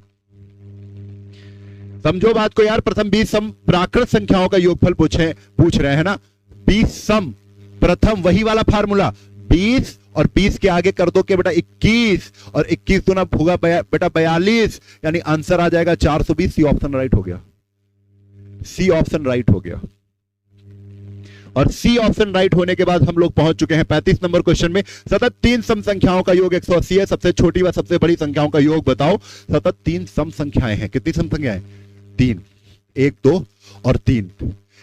समझो बात को यार। प्रथम 20 सम प्राकृत संख्याओं का योगफल पूछ रहे हैं ना। 20 सम प्रथम, वही वाला फार्मूला, 20 और 20 के आगे कर दो के बेटा 21, और 21 तो ना होगा बेटा 42, यानी आंसर आ जाएगा 420। सी ऑप्शन राइट हो गया। सी ऑप्शन राइट हो गया। और सी ऑप्शन राइट होने के बाद हम लोग पहुंच चुके हैं 35 नंबर क्वेश्चन में। सतत 3 सम संख्याओं का योग 180 है। सबसे छोटी व सबसे बड़ी संख्याओं का योग बताओ। सतत 3 सम संख्याएं हैं। कितनी सम संख्याएं? 3, 1 2 और 3।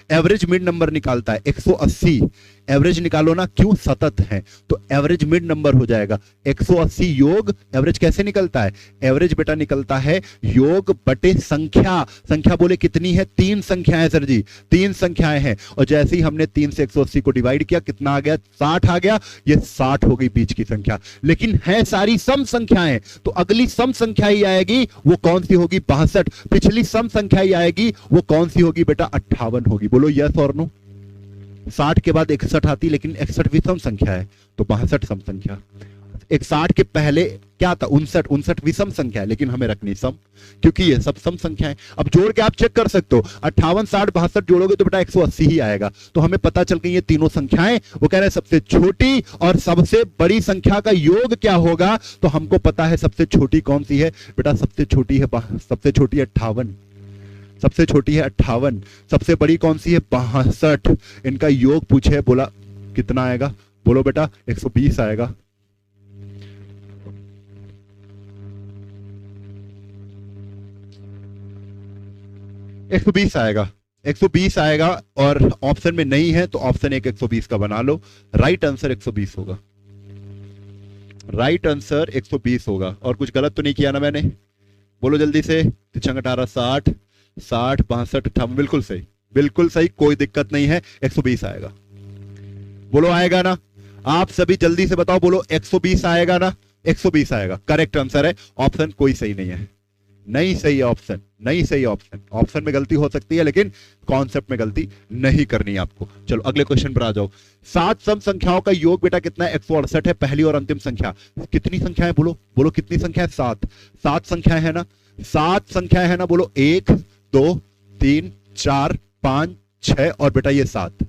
एवरेज मिड नंबर निकालता है 180। एवरेज निकालो ना, क्यों? सतत है तो एवरेज मिड नंबर हो जाएगा 180 योग। एवरेज कैसे निकलता है? एवरेज बेटा निकलता है योग बटे संख्या। संख्या बोले कितनी है? 3 संख्याएं सर जी, 3 संख्याएं हैं। और जैसे ही हमने 3 से 180 को डिवाइड किया, कितना आ गया? 60 आ गया। ये 60 हो गई बीच की संख्या, लेकिन है सारी सम संख्याएं। तो अगली सम संख्या ही आएगी, वो कौन सी होगी? 62। पिछली सम संख्या ही आएगी, वो कौन सी होगी बेटा? 58 होगी। बोलो यस और नो। 60 के बाद 61 आती, लेकिन 61 भी सम संख्या है, तो 62 सम संख्या। 60 के पहले क्या था? 59 भी सम संख्या है, लेकिन हमें रखनी सम, क्योंकि ये सब सम संख्या है। अब जोड़ के आप चेक कर सकते हो, 58 60 62 जोड़ोगे तो बेटा 180 ही आएगा। तो हमें पता चल गई ये तीनों संख्याएं। वो कह रहे हैं सबसे छोटी और सबसे बड़ी संख्या का योग क्या होगा, तो हमको पता है सबसे छोटी कौन सी है बेटा? सबसे छोटी है 58। सबसे छोटी है 58। सबसे बड़ी कौन सी है? 62। इनका योग पूछे, बोला कितना आएगा? बोलो बेटा 120 आएगा। आएगा 120 आएगा। और ऑप्शन में नहीं है तो ऑप्शन 1 120 का बना लो। राइट आंसर 120 होगा। राइट आंसर 120 होगा। और कुछ गलत तो नहीं किया ना मैंने? बोलो जल्दी से। 18 60 60 62 58, बिल्कुल सही, बिल्कुल सही, कोई दिक्कत नहीं है। 120 आएगा। बोलो आएगा ना? आप सभी जल्दी से बताओ, बोलो 120 आएगा ना? 120 आएगा। करेक्ट आंसर है। ऑप्शन कोई सही नहीं है, नहीं सही है ऑप्शन, नहीं सही ऑप्शन। ऑप्शन में गलती हो सकती है, लेकिन कॉन्सेप्ट में गलती नहीं करनी आपको। चलो अगले क्वेश्चन पर आ जाओ। 7 सम संख्याओं का योग बेटा कितना है? 168 है। पहली और अंतिम संख्या कितनी संख्या है? बोलो बोलो कितनी संख्या है? 7। 7 संख्या है ना? 7 संख्या है ना? बोलो 1 2 3 4 5 6 और बेटा ये 7।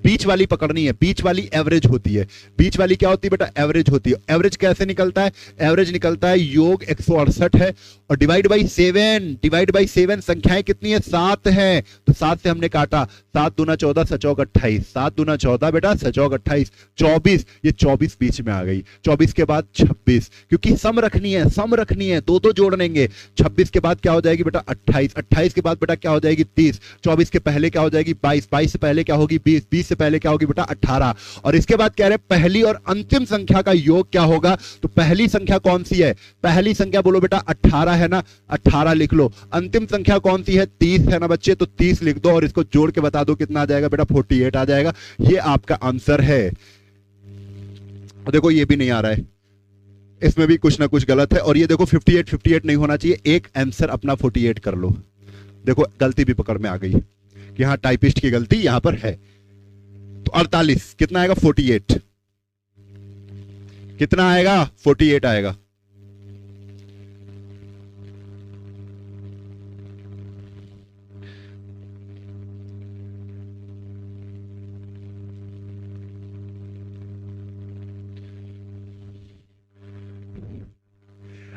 बीच वाली पकड़नी है, बीच वाली एवरेज होती है। बीच वाली क्या होती है बेटा? एवरेज होती है। एवरेज कैसे निकलता है? एवरेज निकलता है योग 168 है और डिवाइड बाई 7, डिवाइड बाई 7 संख्याएं कितनी है? 7 है। तो 7 से हमने काटा, 7 दूना 14, 7 28, 7 दूना 14 बेटा, 7 28, 24, ये 24 बीच में आ गई। 24 के बाद 26, क्योंकि सम रखनी है, सम रखनी है, दो दो जोड़ लेंगे। 26 के बाद क्या हो जाएगी बेटा? 28, 28 के बाद बेटा क्या हो जाएगी? 30, 24 के पहले क्या हो जाएगी? 22, 22 से पहले क्या होगी? 20, 20 से पहले क्या होगी बेटा? 18। और इसके बाद कह रहे हैं पहली और अंतिम संख्या का योग क्या होगा? तो पहली संख्या कौन सी है? पहली संख्या बोलो बेटा 18 है ना, 18 लिख लो। अंतिम संख्या कौन सी है? 30 है ना बच्चे, तो 30 लिख दो और इसको जोड़ के बता दो कितना आ जाएगा बेटा? 48 आ जाएगा। ये आपका आंसर है। देखो ये भी नहीं आ रहा है, इसमें भी कुछ ना कुछ गलत है। और ये देखो 58 58 नहीं होना चाहिए, एक आंसर अपना 48 कर लो। देखो गलती भी पकड़ में आ गई कि हाँ टाइपिस्ट की गलती यहां पर है। तो 48 कितना आएगा? 48 कितना आएगा? 48 आएगा।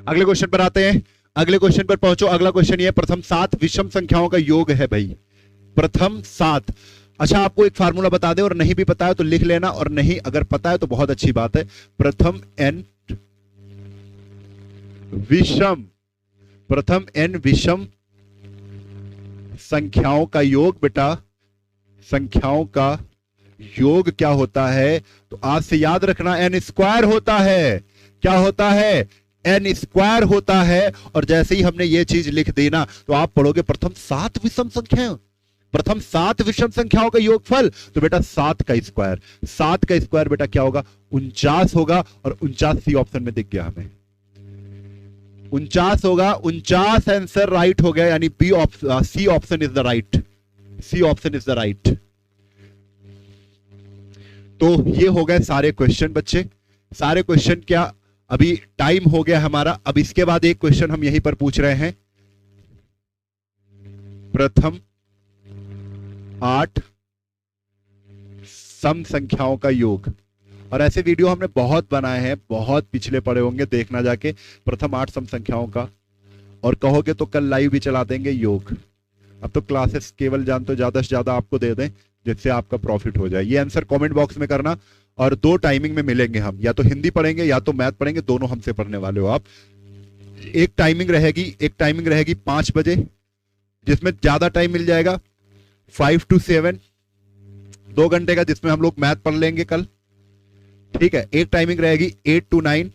अगले क्वेश्चन पर आते हैं, अगले क्वेश्चन पर पहुंचो। अगला क्वेश्चन ये प्रथम 7 विषम संख्याओं का योग है भाई, प्रथम 7। अच्छा आपको एक फार्मूला बता दे और नहीं भी पता है तो लिख लेना, और नहीं अगर पता है तो बहुत अच्छी बात है। प्रथम n विषम, प्रथम n विषम संख्याओं का योग बेटा, संख्याओं का योग क्या होता है? तो आज से याद रखना n स्क्वायर होता है। क्या होता है? n स्क्वायर होता है। और जैसे ही हमने ये चीज लिख दी ना तो आप पढ़ोगे प्रथम 7 विषम संख्याएं, प्रथम 7 विषम संख्याओं का योगफल, तो बेटा 7 का स्क्वायर, 7 का स्क्वायर बेटा क्या होगा? 49 होगा। और 49 सी ऑप्शन में दिख गया हमें, 49 होगा। 49 आंसर राइट हो गया, यानी B option, C option is the right, C option is the right. तो ये हो गए सारे क्वेश्चन बच्चे, सारे क्वेश्चन। क्या अभी टाइम हो गया हमारा? अब इसके बाद एक क्वेश्चन हम यहीं पर पूछ रहे हैं, प्रथम 8 सम संख्याओं का योग। और ऐसे वीडियो हमने बहुत बनाए हैं, बहुत पिछले पड़े होंगे, देखना जाके प्रथम 8 सम संख्याओं का। और कहोगे तो कल लाइव भी चला देंगे योग। अब तो क्लासेस केवल जान तो ज्यादा से ज्यादा आपको दे दें जिससे आपका प्रॉफिट हो जाए। ये आंसर कमेंट बॉक्स में करना। और 2 टाइमिंग में मिलेंगे हम, या तो हिंदी पढ़ेंगे या तो मैथ पढ़ेंगे, दोनों हमसे पढ़ने वाले हो आप। एक टाइमिंग रहेगी 5 बजे, जिसमें ज्यादा टाइम मिल जाएगा 5 to 7, 2 घंटे का, जिसमें हम लोग मैथ पढ़ लेंगे कल। ठीक है। एक टाइमिंग रहेगी 8 to 9,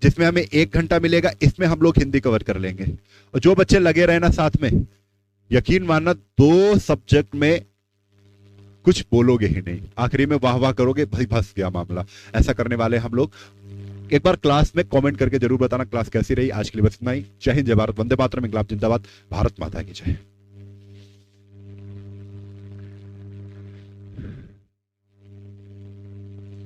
जिसमें हमें 1 घंटा मिलेगा, इसमें हम लोग हिंदी कवर कर लेंगे। और जो बच्चे लगे रहे ना साथ में, यकीन मानना 2 सब्जेक्ट में कुछ बोलोगे ही नहीं, आखिरी में वाह वाह करोगे, भाई फंस गया मामला। ऐसा करने वाले हम लोग। एक बार क्लास में कमेंट करके जरूर बताना क्लास कैसी रही। आज के लिए बस इतना ही। जय हिंद, जय भारत, वंदे मातरम, इंकलाब जिंदाबाद, भारत माता की जय।